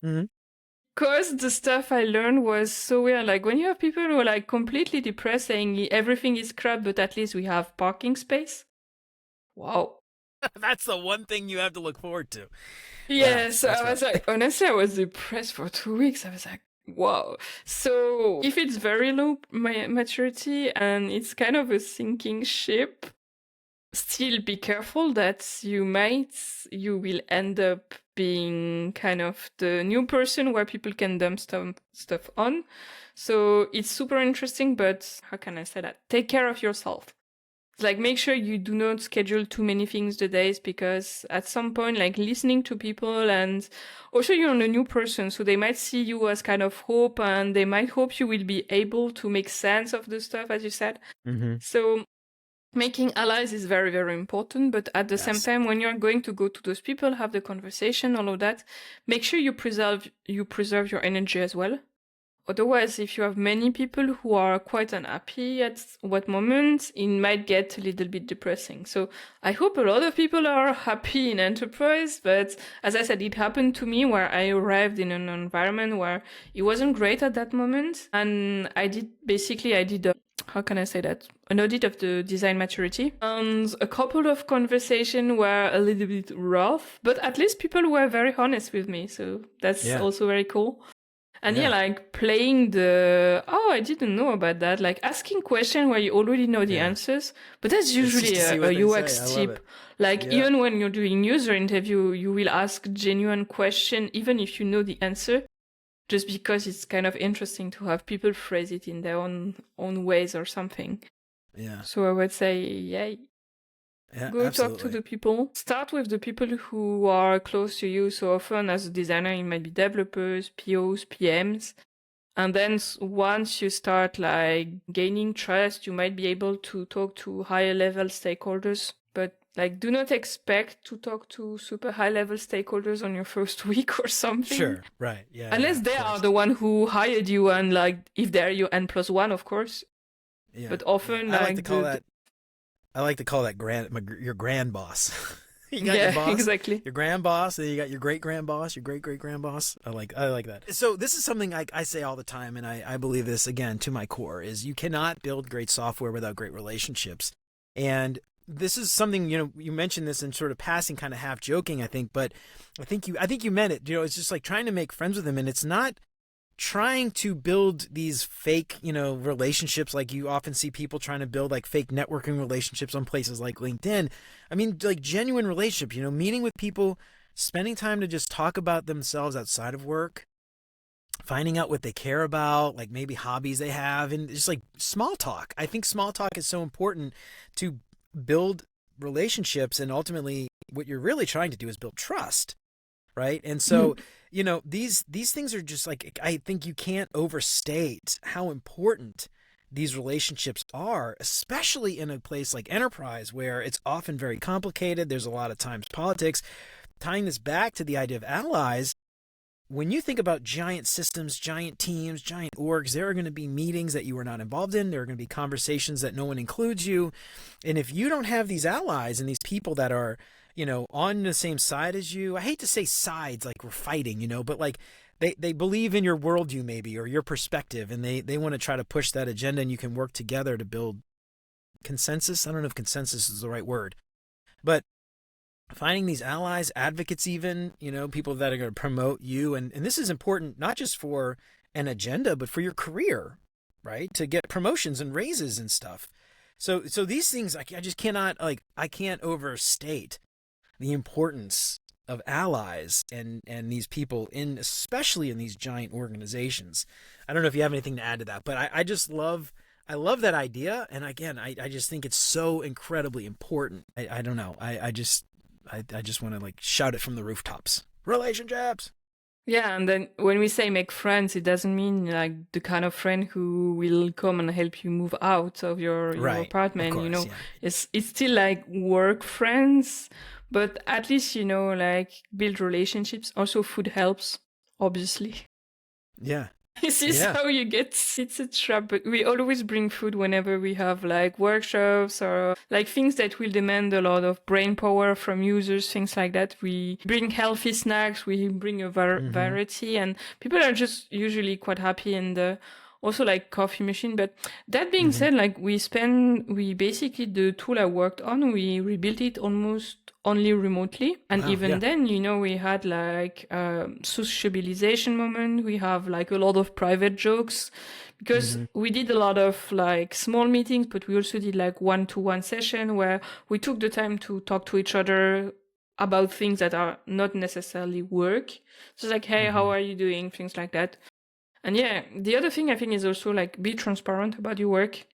Mm-hmm. Because the stuff I learned was so weird. Like, when you have people who are like completely depressed saying everything is crap, but at least we have parking space. Wow. That's the one thing you have to look forward to. Yeah, so I was like, honestly, I was depressed for 2 weeks. I was like, wow. So if it's very low maturity and it's kind of a sinking ship, still be careful that you will end up being kind of the new person where people can dump stuff on. So it's super interesting, but how can I say that? Take care of yourself. Like, make sure you do not schedule too many things the days, because at some point, like, listening to people, and also you're a new person, so they might see you as kind of hope, and they might hope you will be able to make sense of the stuff, as you said. Mm-hmm. So making allies is very, very important, but at the same time, when you're going to go to those people, have the conversation, all of that, make sure you preserve your energy as well. Otherwise, if you have many people who are quite unhappy at what moment, it might get a little bit depressing. So I hope a lot of people are happy in enterprise, but as I said, it happened to me where I arrived in an environment where it wasn't great at that moment. And I did how can I say that? An audit of the design maturity. And a couple of conversations were a little bit rough, but at least people were very honest with me. So that's also very cool. And like playing I didn't know about that. Like asking questions where you already know the answers. But that's usually a UX tip. Like even when you're doing user interview, you will ask genuine question, even if you know the answer, just because it's kind of interesting to have people phrase it in their own ways or something. Yeah. So I would say, go talk to the people. Start with the people who are close to you. So often as a designer, it might be developers, POs, PMs. And then once you start like gaining trust, you might be able to talk to higher level stakeholders. But Like, do not expect to talk to super high-level stakeholders on your first week or something. Sure, right, yeah. Unless they are the one who hired you, and like, if they're your N+1, of course. Yeah. But often, I like to call that. I like to call that your grand boss. You got your boss, exactly. Your grand boss, and you got your great grand boss, your great great grand boss. I like that. So this is something I say all the time, and I believe this again to my core is you cannot build great software without great relationships. And this is something, you mentioned this in sort of passing, kind of half joking, I think, but I think you meant it. It's just like trying to make friends with them, and it's not trying to build these fake, relationships like you often see people trying to build like fake networking relationships on places like LinkedIn. I mean, like genuine relationship, meeting with people, spending time to just talk about themselves outside of work, finding out what they care about, like maybe hobbies they have, and just like small talk. I think small talk is so important to build relationships, and ultimately what you're really trying to do is build trust, right? And so these things are just like, I think you can't overstate how important these relationships are, especially in a place like enterprise where it's often very complicated. There's a lot of times politics. Tying this back to the idea of allies, when you think about giant systems, giant teams, giant orgs, there are going to be meetings that you are not involved in. There are going to be conversations that no one includes you. And if you don't have these allies and these people that are, on the same side as you, I hate to say sides like we're fighting, but like they believe in your worldview maybe, or your perspective, and they want to try to push that agenda, and you can work together to build consensus. I don't know if consensus is the right word, but finding these allies, advocates even, people that are going to promote you. And this is important, not just for an agenda, but for your career, right? To get promotions and raises and stuff. So these things, I just cannot, I can't overstate the importance of allies and these people, especially in these giant organizations. I don't know if you have anything to add to that, but I love that idea. And again, I just think it's so incredibly important. I don't know. I just want to shout it from the rooftops. Relationships. Yeah, and then when we say make friends, it doesn't mean like the kind of friend who will come and help you move out of your apartment. Of course, It's still like work friends, but at least like build relationships. Also, food helps, obviously. Yeah. This is how you get, it's a trap, but we always bring food whenever we have like workshops or like things that will demand a lot of brain power from users, things like that. We bring healthy snacks, we bring a variety, and people are just usually quite happy, and also like coffee machine. But that being said, like we basically, the tool I worked on, we rebuilt it almost only remotely. And then, we had like sociabilization moment. We have like a lot of private jokes because we did a lot of like small meetings, but we also did like one-to-one session where we took the time to talk to each other about things that are not necessarily work. So it's like, hey, how are you doing? Things like that. And the other thing I think is also like be transparent about your work.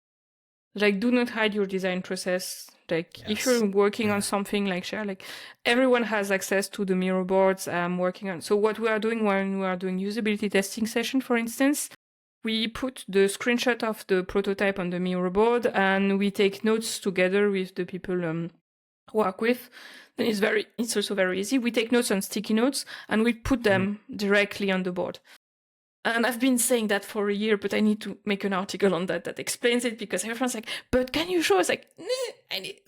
Like, do not hide your design process. Like, if you're working on something, like share, like everyone has access to the Miro boards I'm working on. So what we are doing when we are doing usability testing session, for instance, we put the screenshot of the prototype on the Miro board, and we take notes together with the people work with. Then it's also very easy. We take notes on sticky notes and we put them directly on the board. And I've been saying that for a year, but I need to make an article on that explains it, because everyone's like, but can you show us? Like,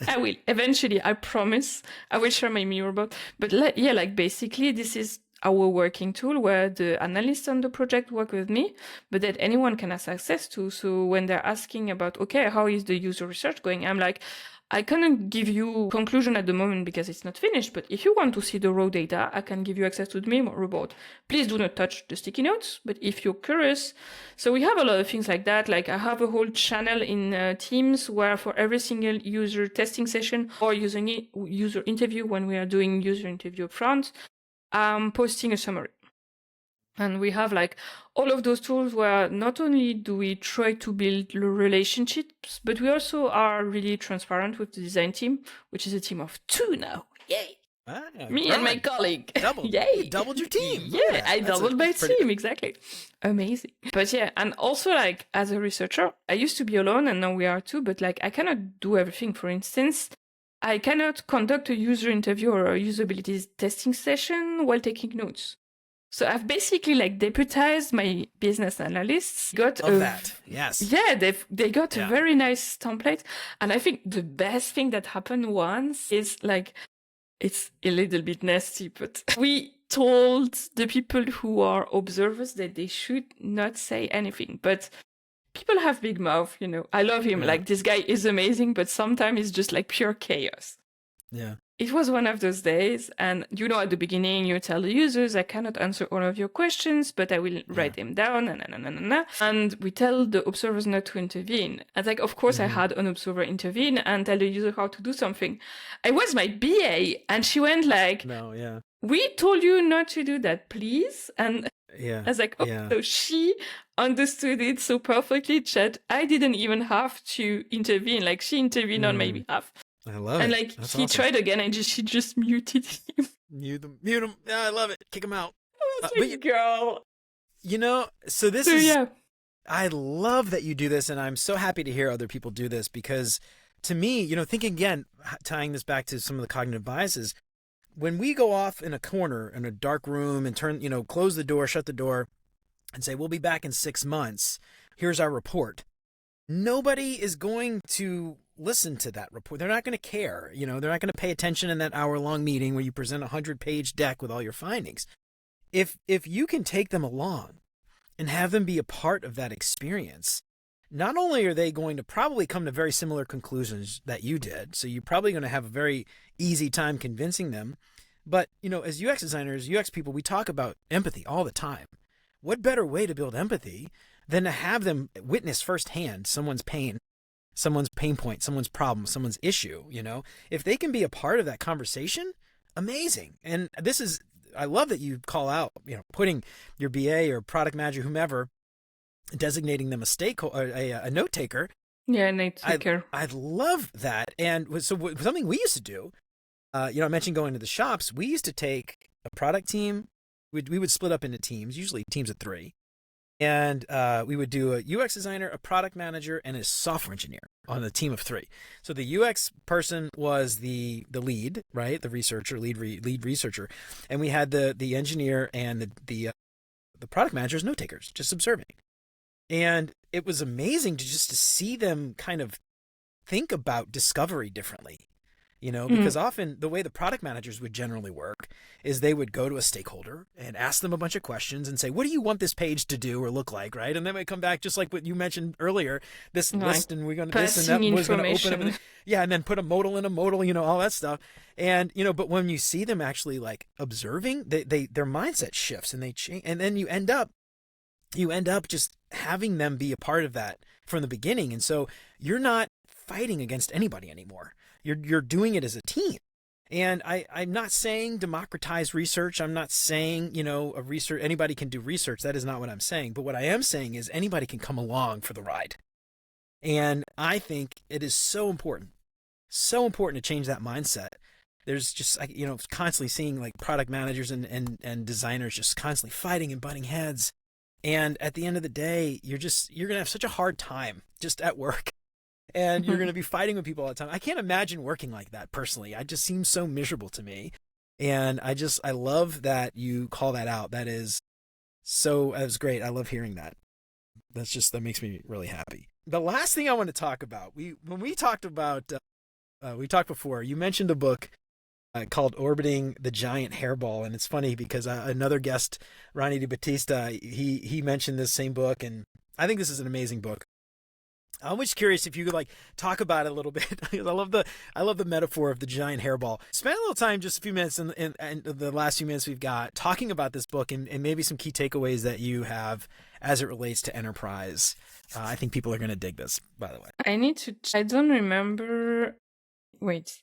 I will. Eventually, I promise. I will share my Miro board. But basically, this is our working tool where the analysts on the project work with me, but that anyone can have access to. So when they're asking about, okay, how is the user research going? I'm like, I cannot give you conclusion at the moment because it's not finished, but if you want to see the raw data, I can give you access to the Miro board. Please do not touch the sticky notes, but if you're curious, so we have a lot of things like that. Like I have a whole channel in Teams where for every single user testing session or user interview, when we are doing user interview up front, I'm posting a summary. And we have like all of those tools where not only do we try to build relationships, but we also are really transparent with the design team, which is a team of 2 now. Yay! Me and my colleague. Yay! You doubled your team. Yeah, I doubled my team, exactly. Amazing. But and also like as a researcher, I used to be alone and now we are 2, but like I cannot do everything. For instance, I cannot conduct a user interview or a usability testing session while taking notes. So I've basically like deputized my business analysts. Love that. Yes. Yeah, they got a very nice template. And I think the best thing that happened once is like, it's a little bit nasty, but we told the people who are observers that they should not say anything. But people have big mouth, you know. I love him. Yeah. Like, this guy is amazing, but sometimes it's just like pure chaos. Yeah. It was one of those days, and you know, at the beginning, you tell the users, I cannot answer all of your questions, but I will write them down, and we tell the observers not to intervene. And like, of course, I had an observer intervene and tell the user how to do something. I was my BA, and she went like, No, yeah. We told you not to do that, please. And Yeah. I was like, so she understood it so perfectly that I didn't even have to intervene. Like, she intervened on my behalf. I love it. And like, That's he awesome. tried again, and she just muted him. Mute him. Yeah, I love it. Kick him out. Girl. You know, so this is, I love that you do this, and I'm so happy to hear other people do this, because to me, you know, thinking again, tying this back to some of the cognitive biases, when we go off in a corner in a dark room and turn, you know, close the door, shut the door, and say, we'll be back in 6 months, here's our report. Nobody is going to listen to that report. They're not going to care. You know, they're not going to pay attention in that hour-long meeting where you present a 100-page deck with all your findings. If you can take them along and have them be a part of that experience, not only are they going to probably come to very similar conclusions that you did, so you're probably going to have a very easy time convincing them, but, you know, as UX designers, UX people, we talk about empathy all the time. What better way to build empathy than to have them witness firsthand someone's pain point, someone's problem, someone's issue, you know? If they can be a part of that conversation, amazing. And this is, I love that you call out, you know, putting your BA or product manager, whomever, designating them a stakeholder, a note taker. Yeah, note taker. I love that. And so something we used to do, you know, I mentioned going to the shops. We used to take a product team. We would split up into teams, usually teams of 3. And we would do a UX designer, a product manager, and a software engineer on a team of 3. So the UX person was the lead, right? The researcher, lead researcher. And we had the engineer and the product manager as note takers, just observing. And it was amazing to see them kind of think about discovery differently. You know, because often the way the product managers would generally work is they would go to a stakeholder and ask them a bunch of questions and say, what do you want this page to do or look like, right? And then we come back, just like what you mentioned earlier, this list, and we're going to this and that was going to open up. Yeah, and then put a modal in a modal, you know, all that stuff. And, you know, but when you see them actually like observing, their mindset shifts and they change. And then you end up just having them be a part of that from the beginning. And so you're not fighting against anybody anymore. You're doing it as a team. And I'm not saying democratize research. I'm not saying, you know, anybody can do research. That is not what I'm saying. But what I am saying is anybody can come along for the ride. And I think it is so important to change that mindset. There's just, you know, constantly seeing like product managers and designers just constantly fighting and butting heads. And at the end of the day, you're going to have such a hard time just at work. And you're going to be fighting with people all the time. I can't imagine working like that personally. It just seems so miserable to me. And I love that you call that out. That was great. I love hearing that. That makes me really happy. The last thing I want to talk about, we talked before, you mentioned a book called Orbiting the Giant Hairball. And it's funny because another guest, Ronnie DiBattista, he mentioned this same book. And I think this is an amazing book. I'm just curious if you could like talk about it a little bit. I love the metaphor of the giant hairball. Spend a little time, just a few minutes in the last few minutes we've got, talking about this book and maybe some key takeaways that you have as it relates to enterprise. I think people are going to dig this, by the way. I don't remember. Wait,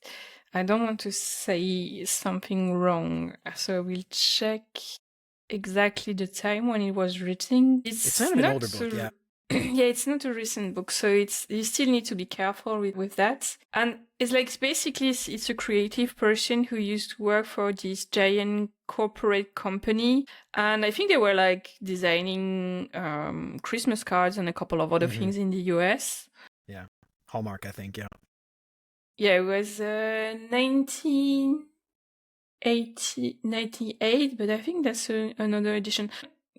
I don't want to say something wrong. So I will check exactly the time when it was written. It's kind of an older book, yeah. Yeah, it's not a recent book, so you still need to be careful with that. And it's like basically it's a creative person who used to work for this giant corporate company, and I think they were like designing Christmas cards and a couple of other things in the US. Yeah, Hallmark, I think, yeah. Yeah, it was 1998, but I think that's another edition.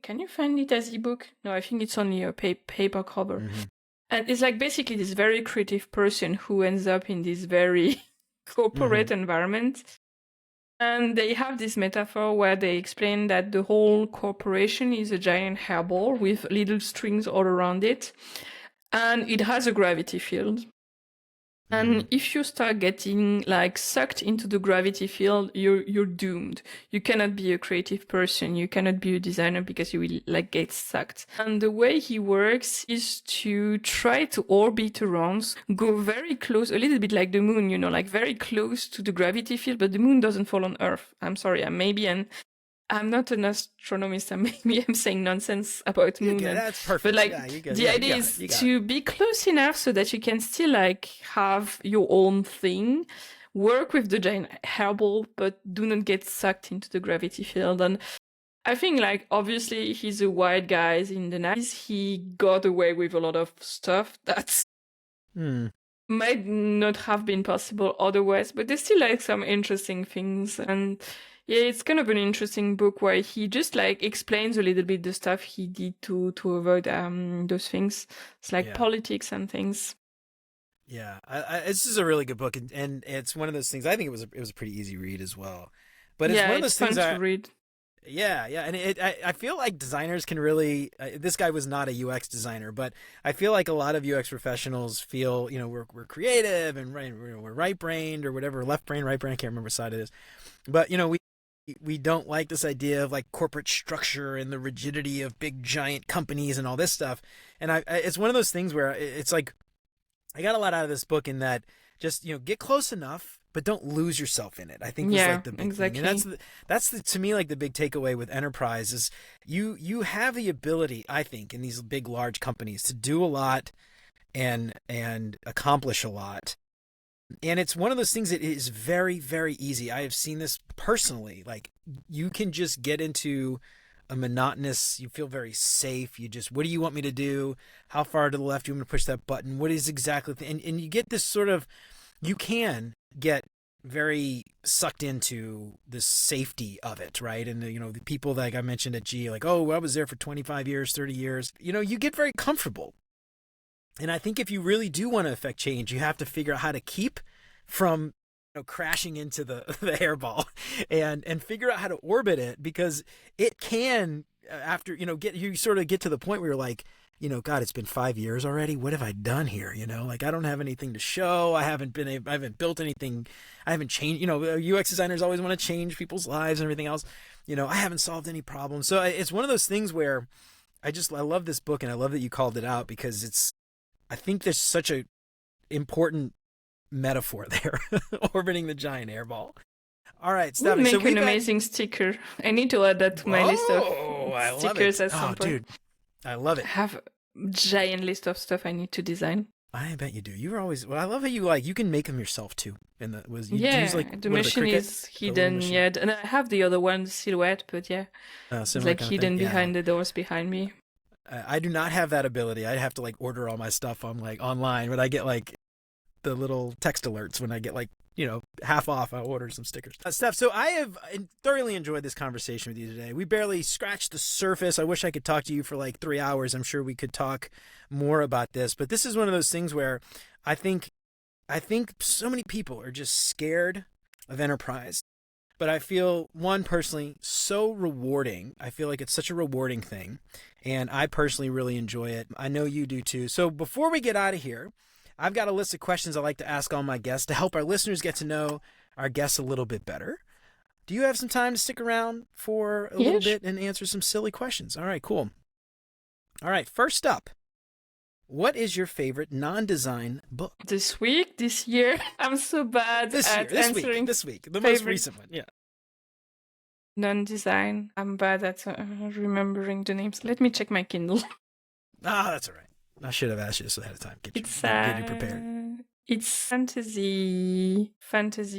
Can you find it as ebook? No, I think it's only a paper cover. Mm-hmm. And it's like basically this very creative person who ends up in this very corporate environment. And they have this metaphor where they explain that the whole corporation is a giant hairball with little strings all around it. And it has a gravity field. And if you start getting like sucked into the gravity field, you're doomed. You cannot be a creative person. You cannot be a designer because you will like get sucked. And the way he works is to try to orbit around, go very close, a little bit like the moon, you know, like very close to the gravity field, but the moon doesn't fall on Earth. I'm sorry, I'm not an astronomist, and maybe I'm saying nonsense about moon. That's perfect. But like the idea is to be close enough so that you can still like have your own thing, work with the giant hairball, but do not get sucked into the gravity field. And I think like obviously he's a white guy in the 90s. He got away with a lot of stuff that might not have been possible otherwise, but there's still like some interesting things. And yeah, it's kind of an interesting book where he just like explains a little bit the stuff he did to avoid those things. It's like politics and things. Yeah, this is a really good book, and it's one of those things. I think it was a pretty easy read as well. But it's one of those things fun to read. Yeah, and I feel like designers can really. This guy was not a UX designer, but I feel like a lot of UX professionals feel, you know, we're creative and we're right-brained or whatever, left-brained, right-brained. I can't remember what side it is, but you know we don't like this idea of like corporate structure and the rigidity of big giant companies and all this stuff. And it's one of those things where it's like I got a lot out of this book in that just, you know, get close enough, but don't lose yourself in it. I think was like the big thing. And that's to me like the big takeaway with enterprise is you have the ability, I think, in these big large companies to do a lot and accomplish a lot. And it's one of those things that is very, very easy. I have seen this personally. Like you can just get into a monotonous, you feel very safe. You just, what do you want me to do? How far to the left do you want me to push that button? What is exactly, and you get this sort of, you can get very sucked into the safety of it, right? And you know, the people like I mentioned at G, like, oh, I was there for 25 years, 30 years. You know, you get very comfortable. And I think if you really do want to affect change, you have to figure out how to keep from, you know, crashing into the hairball and figure out how to orbit it, because it can, after, you know, you sort of get to the point where you're like, you know, God, it's been 5 years already. What have I done here? You know, like I don't have anything to show. I haven't built anything. I haven't changed, you know, UX designers always want to change people's lives and everything else. You know, I haven't solved any problems. So it's one of those things where I love this book, and I love that you called it out, because I think there's such a important metaphor there, orbiting the giant hairball. All right, Stephanie. We'll make an amazing sticker. I need to add that to my list of stickers at some point. Dude, I love it. I have a giant list of stuff I need to design. I bet you do. You were always. Well, I love how you can make them yourself too. And the machine is hidden. Yeah, and I have the other one, the silhouette, but yeah, it's like hidden behind the doors behind me. I do not have that ability. I have to like order all my stuff on like online, but I get like the little text alerts when I get like, you know, half off. I'll order some stickers. Steph, so I have thoroughly enjoyed this conversation with you today. We barely scratched the surface. I wish I could talk to you for like 3 hours. I'm sure we could talk more about this, but this is one of those things where I think so many people are just scared of enterprise. But I feel, one, personally, so rewarding. I feel like it's such a rewarding thing. And I personally really enjoy it. I know you do too. So before we get out of here, I've got a list of questions I like to ask all my guests to help our listeners get to know our guests a little bit better. Do you have some time to stick around for a little bit and answer some silly questions? All right, cool. All right, first up. What is your favorite non-design book? This year, I'm so bad at answering. This week, the most recent one, yeah. Non-design. I'm bad at remembering the names. Let me check my Kindle. That's all right. I should have asked you this ahead of time. Get you prepared. It's fantasy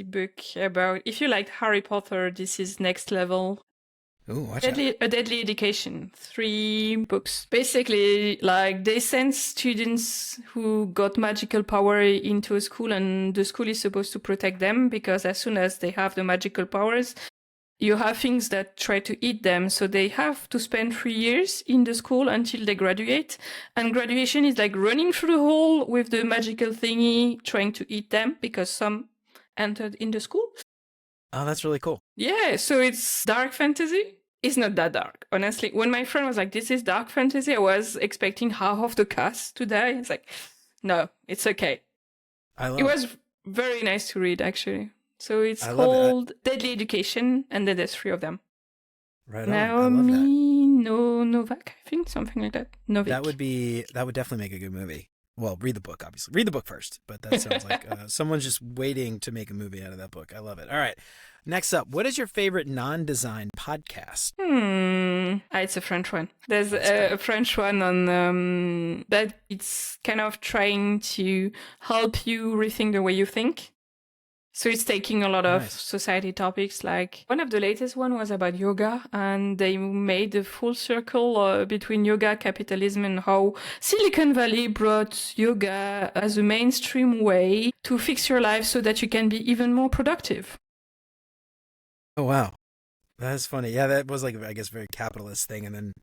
book about, if you like Harry Potter, this is next level. Ooh, watch out. A Deadly Education, 3 books. Basically, like they send students who got magical power into a school, and the school is supposed to protect them because as soon as they have the magical powers, you have things that try to eat them. So they have to spend 3 years in the school until they graduate. And graduation is like running through the hall with the magical thingy trying to eat them because some entered in the school. Oh, that's really cool. Yeah, so it's dark fantasy. It's not that dark, honestly. When my friend was like, this is dark fantasy, I was expecting half of the cast to die. It's like, no, it's okay. It was very nice to read, actually. So it's called Deadly Education, and then there's 3 of them. Right on. I love that. Novak, I think, something like that. Novik. That would definitely make a good movie. Well, read the book, obviously. Read the book first, but that sounds like someone's just waiting to make a movie out of that book. I love it. All right. Next up, what is your favorite non-design podcast? It's a French one. There's a French one on that it's kind of trying to help you rethink the way you think. So it's taking a lot of society topics. Like one of the latest one was about yoga, and they made a full circle between yoga, capitalism, and how Silicon Valley brought yoga as a mainstream way to fix your life so that you can be even more productive. Oh, wow. That's funny. Yeah, that was like, I guess, a very capitalist thing. And then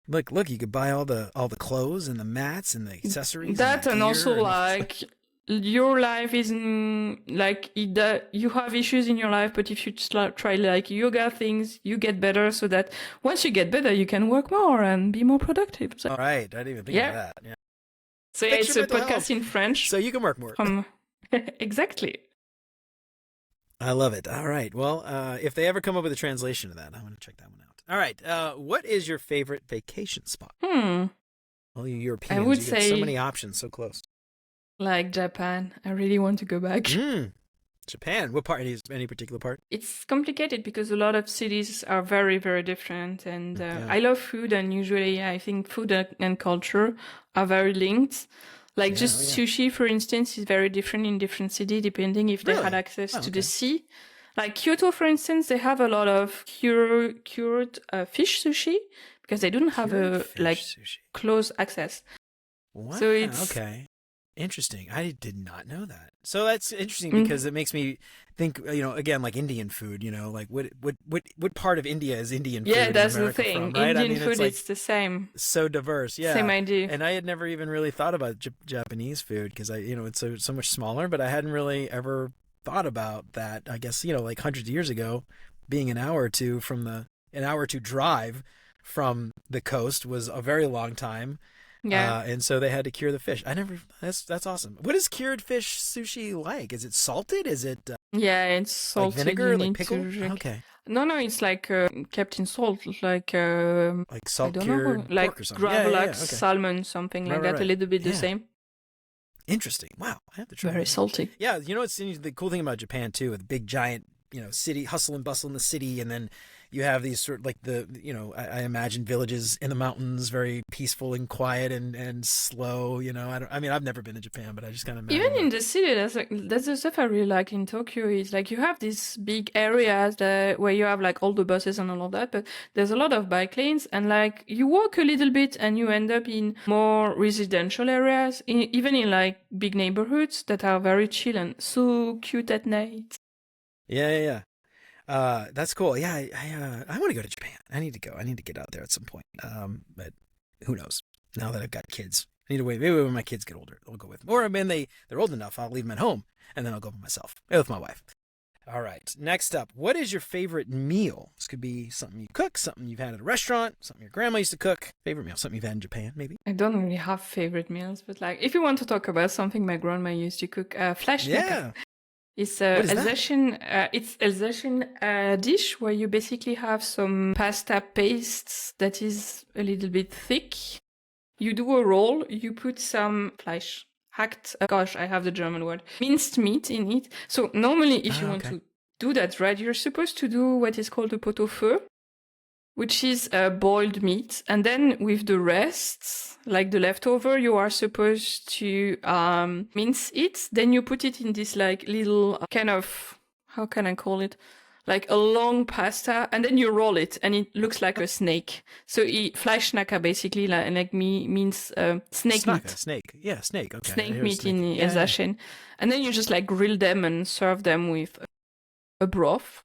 look, you could buy all the clothes and the mats and the accessories. That and also like your life isn't like you have issues in your life, but if you try like yoga things, you get better so that once you get better, you can work more and be more productive. So, all right. I didn't even think of that. Yeah. So yeah, it's a podcast in French. So you can work more. Exactly. I love it. All right. Well, if they ever come up with a translation of that, I'm going to check that one out. All right. What is your favorite vacation spot? Well, you Europeans, I would you say get so many options so close. Like Japan. I really want to go back. Japan. What part? Any particular part? It's complicated because a lot of cities are very, very different. And I love food. And usually I think food and culture are very linked. Like sushi, for instance, is very different in different cities, depending if they had access to the sea. Like Kyoto, for instance, they have a lot of cured fish sushi because they don't have close access. Wow. So it's interesting. I did not know that. So that's interesting because it makes me think, again, like Indian food, like what part of India is Indian food? Yeah, that's the thing. From, right? Indian food, it's the same. So diverse. Yeah. Same idea. And I had never even really thought about Japanese food because it's so much smaller, but I hadn't really ever thought about that. I guess, like hundreds of years ago, being an hour or two drive from the coast was a very long time. Yeah. And so they had to cure the fish. That's awesome. What is cured fish sushi like? Is it salted? Is it it's salted. Like vinegar, like pickle? Okay. No, it's like kept in salt, like salt cured pork or something. Gravlax, salmon, something like that. A little bit the same. Interesting. Wow, I have to try. Very salty. Yeah, it's the cool thing about Japan too, with the big giant, city, hustle and bustle in the city, and then you have these sort of like I imagine villages in the mountains, very peaceful and quiet and slow. I've never been to Japan, but I just kind of even in the city, that's the stuff I really like in Tokyo. Is like you have these big areas where you have like all the buses and all of that, but there's a lot of bike lanes, and like you walk a little bit and you end up in more residential areas, even in like big neighborhoods that are very chill and so cute at night. Yeah. That's cool. Yeah, I want to go to Japan. I need to go. I need to get out there at some point. But who knows? Now that I've got kids, I need to wait. Maybe when my kids get older, I'll go with them. Or when they're old enough, I'll leave them at home, and then I'll go by myself with my wife. All right. Next up, what is your favorite meal? This could be something you cook, something you've had at a restaurant, something your grandma used to cook. Favorite meal, something you've had in Japan, maybe? I don't really have favorite meals, but like if you want to talk about something my grandma used to cook, flash. Yeah. It's Alsatian dish where you basically have some pasta paste that is a little bit thick. You do a roll, you put some Fleisch, hacked, I have the German word, minced meat in it. So normally if you want to do that right, you're supposed to do what is called a pot-au-feu, which is boiled meat. And then with the rest, like the leftover, you are supposed to mince it. Then you put it in this like little kind of, how can I call it? like a long pasta, and then you roll it, and it looks like a snake. So Fleischknacker basically means snake Snaka, meat. snake. Yeah, snake. Okay. I Snake hear meat snake. in Yeah, Alsatian. And then you just like grill them and serve them with a broth.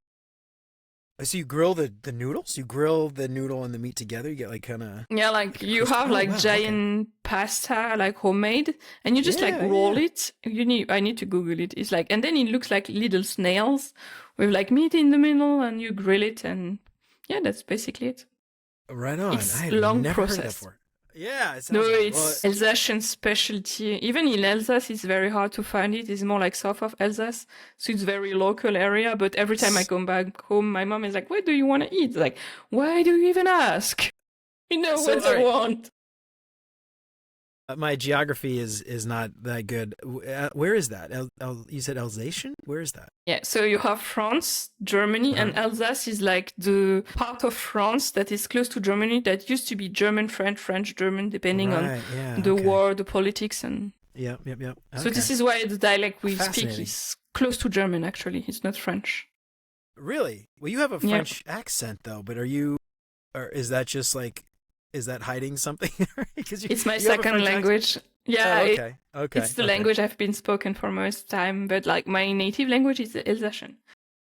So you grill the noodles? You grill the noodle and the meat together? You get like kind of... Yeah, like you have like giant pasta, like homemade, and you just like roll it. I need to Google it. It's like, and then it looks like little snails with like meat in the middle, and you grill it, and yeah, that's basically it. Right on. It's I had long never process. heard that before. Yeah, it sounds No, like, it's Alsatian specialty. Even in Alsace, it's very hard to find it. It's more like south of Alsace, so it's very local area. But every time I come back home, my mom is like, "What do you want to eat?" Like, why do you even ask? You know what I want. My geography is not that good. Where is that? You said Alsatian? Where is that? Yeah, so you have France, Germany, and Alsace is like the part of France that is close to Germany that used to be German, French, French, German, depending on the war, the politics, and... Yep. Okay. So this is why the dialect we speak is close to German, actually. It's not French. Really? Well, you have a French accent, though, but or is that just like... Is that hiding something? It's my second language. Yeah, okay. It's the language I've been spoken for most time, but like my native language is Alsatian.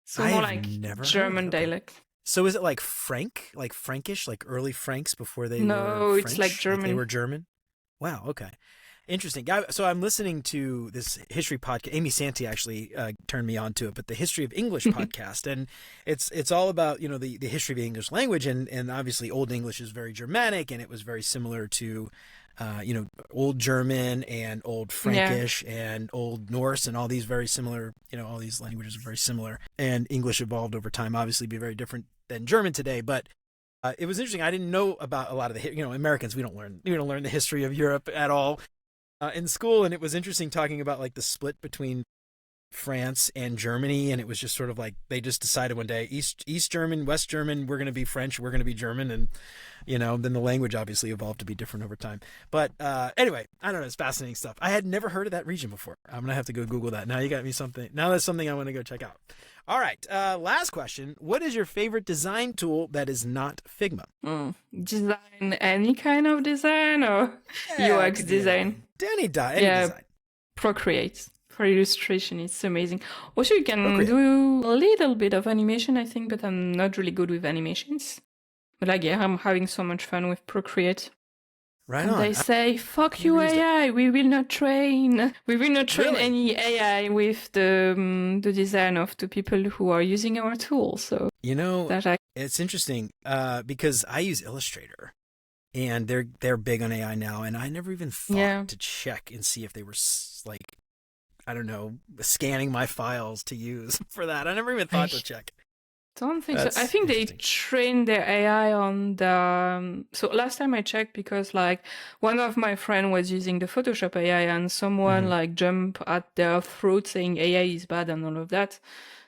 So more like German dialect. So is it like Frank, like Frankish, like early Franks before they were French? It's like German. Like they were German? Wow, okay. Interesting. So I'm listening to this history podcast. Amy Santi actually turned me on to it, but the History of English podcast, and it's all about the history of the English language, and obviously Old English is very Germanic, and it was very similar to Old German and Old Frankish and Old Norse, and all these very similar. All these languages are very similar, and English evolved over time. Obviously, be very different than German today, but. It was interesting. I didn't know about a lot of the Americans. We don't learn the history of Europe at all. In school, and it was interesting talking about like the split between France and Germany, and it was just sort of like they just decided one day East German, West German, we're going to be French, we're going to be German, and then the language obviously evolved to be different over time. But anyway, I don't know, it's fascinating stuff. I had never heard of that region before. I'm gonna have to go Google that. Now you got me something. Now that's something I want to go check out. All right, last question. What is your favorite design tool that is not Figma? Design, any kind of design, or UX design? Any design. Procreate. For illustration, it's amazing. Also, you can do a little bit of animation, I think, but I'm not really good with animations. But I'm having so much fun with Procreate. Right on. They say, "Fuck you, AI. We will not train. We will not train any AI with the design of the people who are using our tool." So it's interesting because I use Illustrator. And they're big on AI now, and I never even thought to check and see if they were like, I don't know, scanning my files to use for that. I never even thought to check. Don't think so. I think they trained their AI on the. So last time I checked, because like one of my friends was using the Photoshop AI, and someone like jumped at their throat saying AI is bad and all of that.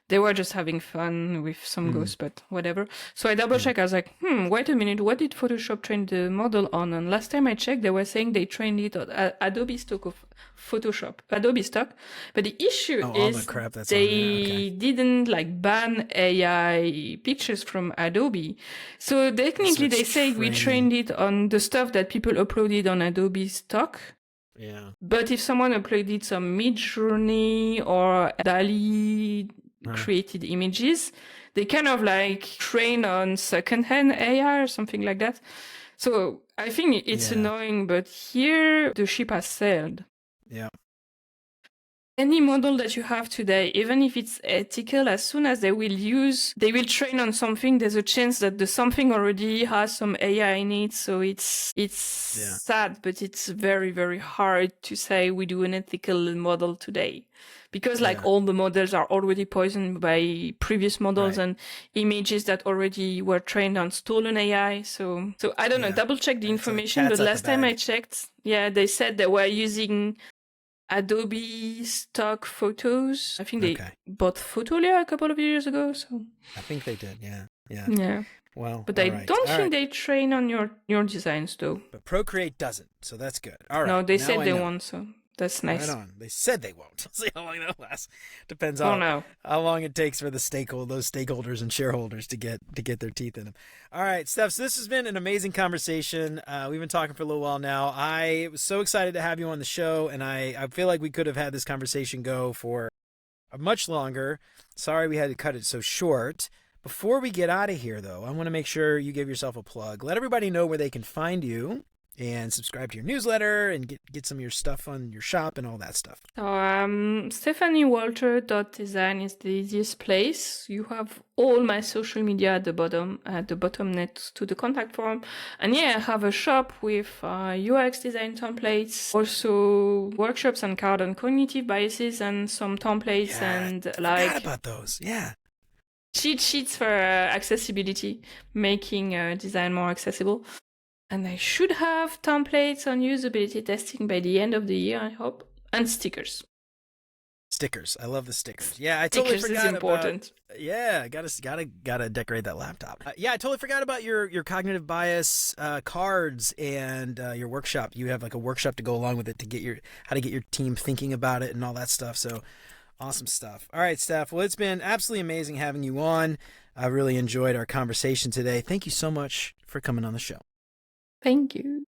They were just having fun with some ghosts, but whatever. So I double checked. I was like, wait a minute. What did Photoshop train the model on? And last time I checked, they were saying they trained it on Adobe stock of Photoshop, Adobe stock. But the issue is they didn't like ban AI pictures from Adobe. So technically they say we trained it on the stuff that people uploaded on Adobe stock. Yeah. But if someone uploaded some Midjourney or DALL-E created images, they kind of like train on secondhand AI or something like that. So I think it's annoying, but here the ship has sailed. Yeah. Any model that you have today, even if it's ethical, as soon as they will train on something, there's a chance that the something already has some AI in it. So it's sad, but it's very, very hard to say we do an ethical model today. Because all the models are already poisoned by previous models and images that already were trained on stolen AI. So I don't know, double check the information. But last time I checked, they said they were using Adobe stock photos. I think they bought Photolia a couple of years ago. So I think they did. Yeah. Well, but I don't think they train on your designs though. But Procreate doesn't, so that's good. All right. No, they said they won't. So That's nice. Right on. They said they won't. We'll see how long that lasts. Depends Oh on no. how long it takes for those stakeholders and shareholders to get their teeth in them. All right, Steph. So this has been an amazing conversation. We've been talking for a little while now. I was so excited to have you on the show, and I feel like we could have had this conversation go for much longer. Sorry we had to cut it so short. Before we get out of here, though, I want to make sure you give yourself a plug. Let everybody know where they can find you and subscribe to your newsletter and get some of your stuff on your shop and all that stuff. So StéphanieWalter.design is the easiest place. You have all my social media at the bottom next to the contact form. And yeah, I have a shop with UX design templates, also workshops on card and cognitive biases, and some templates and like forgot about those. Yeah. Cheat sheets for accessibility, making design more accessible. And I should have templates on usability testing by the end of the year, I hope. And stickers. Stickers. I love the stickers. Yeah, I totally forgot is important. about. Yeah, gotta decorate that laptop. Yeah, I totally forgot about your cognitive bias cards and your workshop. You have like a workshop to go along with it to get how to get your team thinking about it and all that stuff. So awesome stuff. All right, Steph. Well, it's been absolutely amazing having you on. I really enjoyed our conversation today. Thank you so much for coming on the show. Thank you.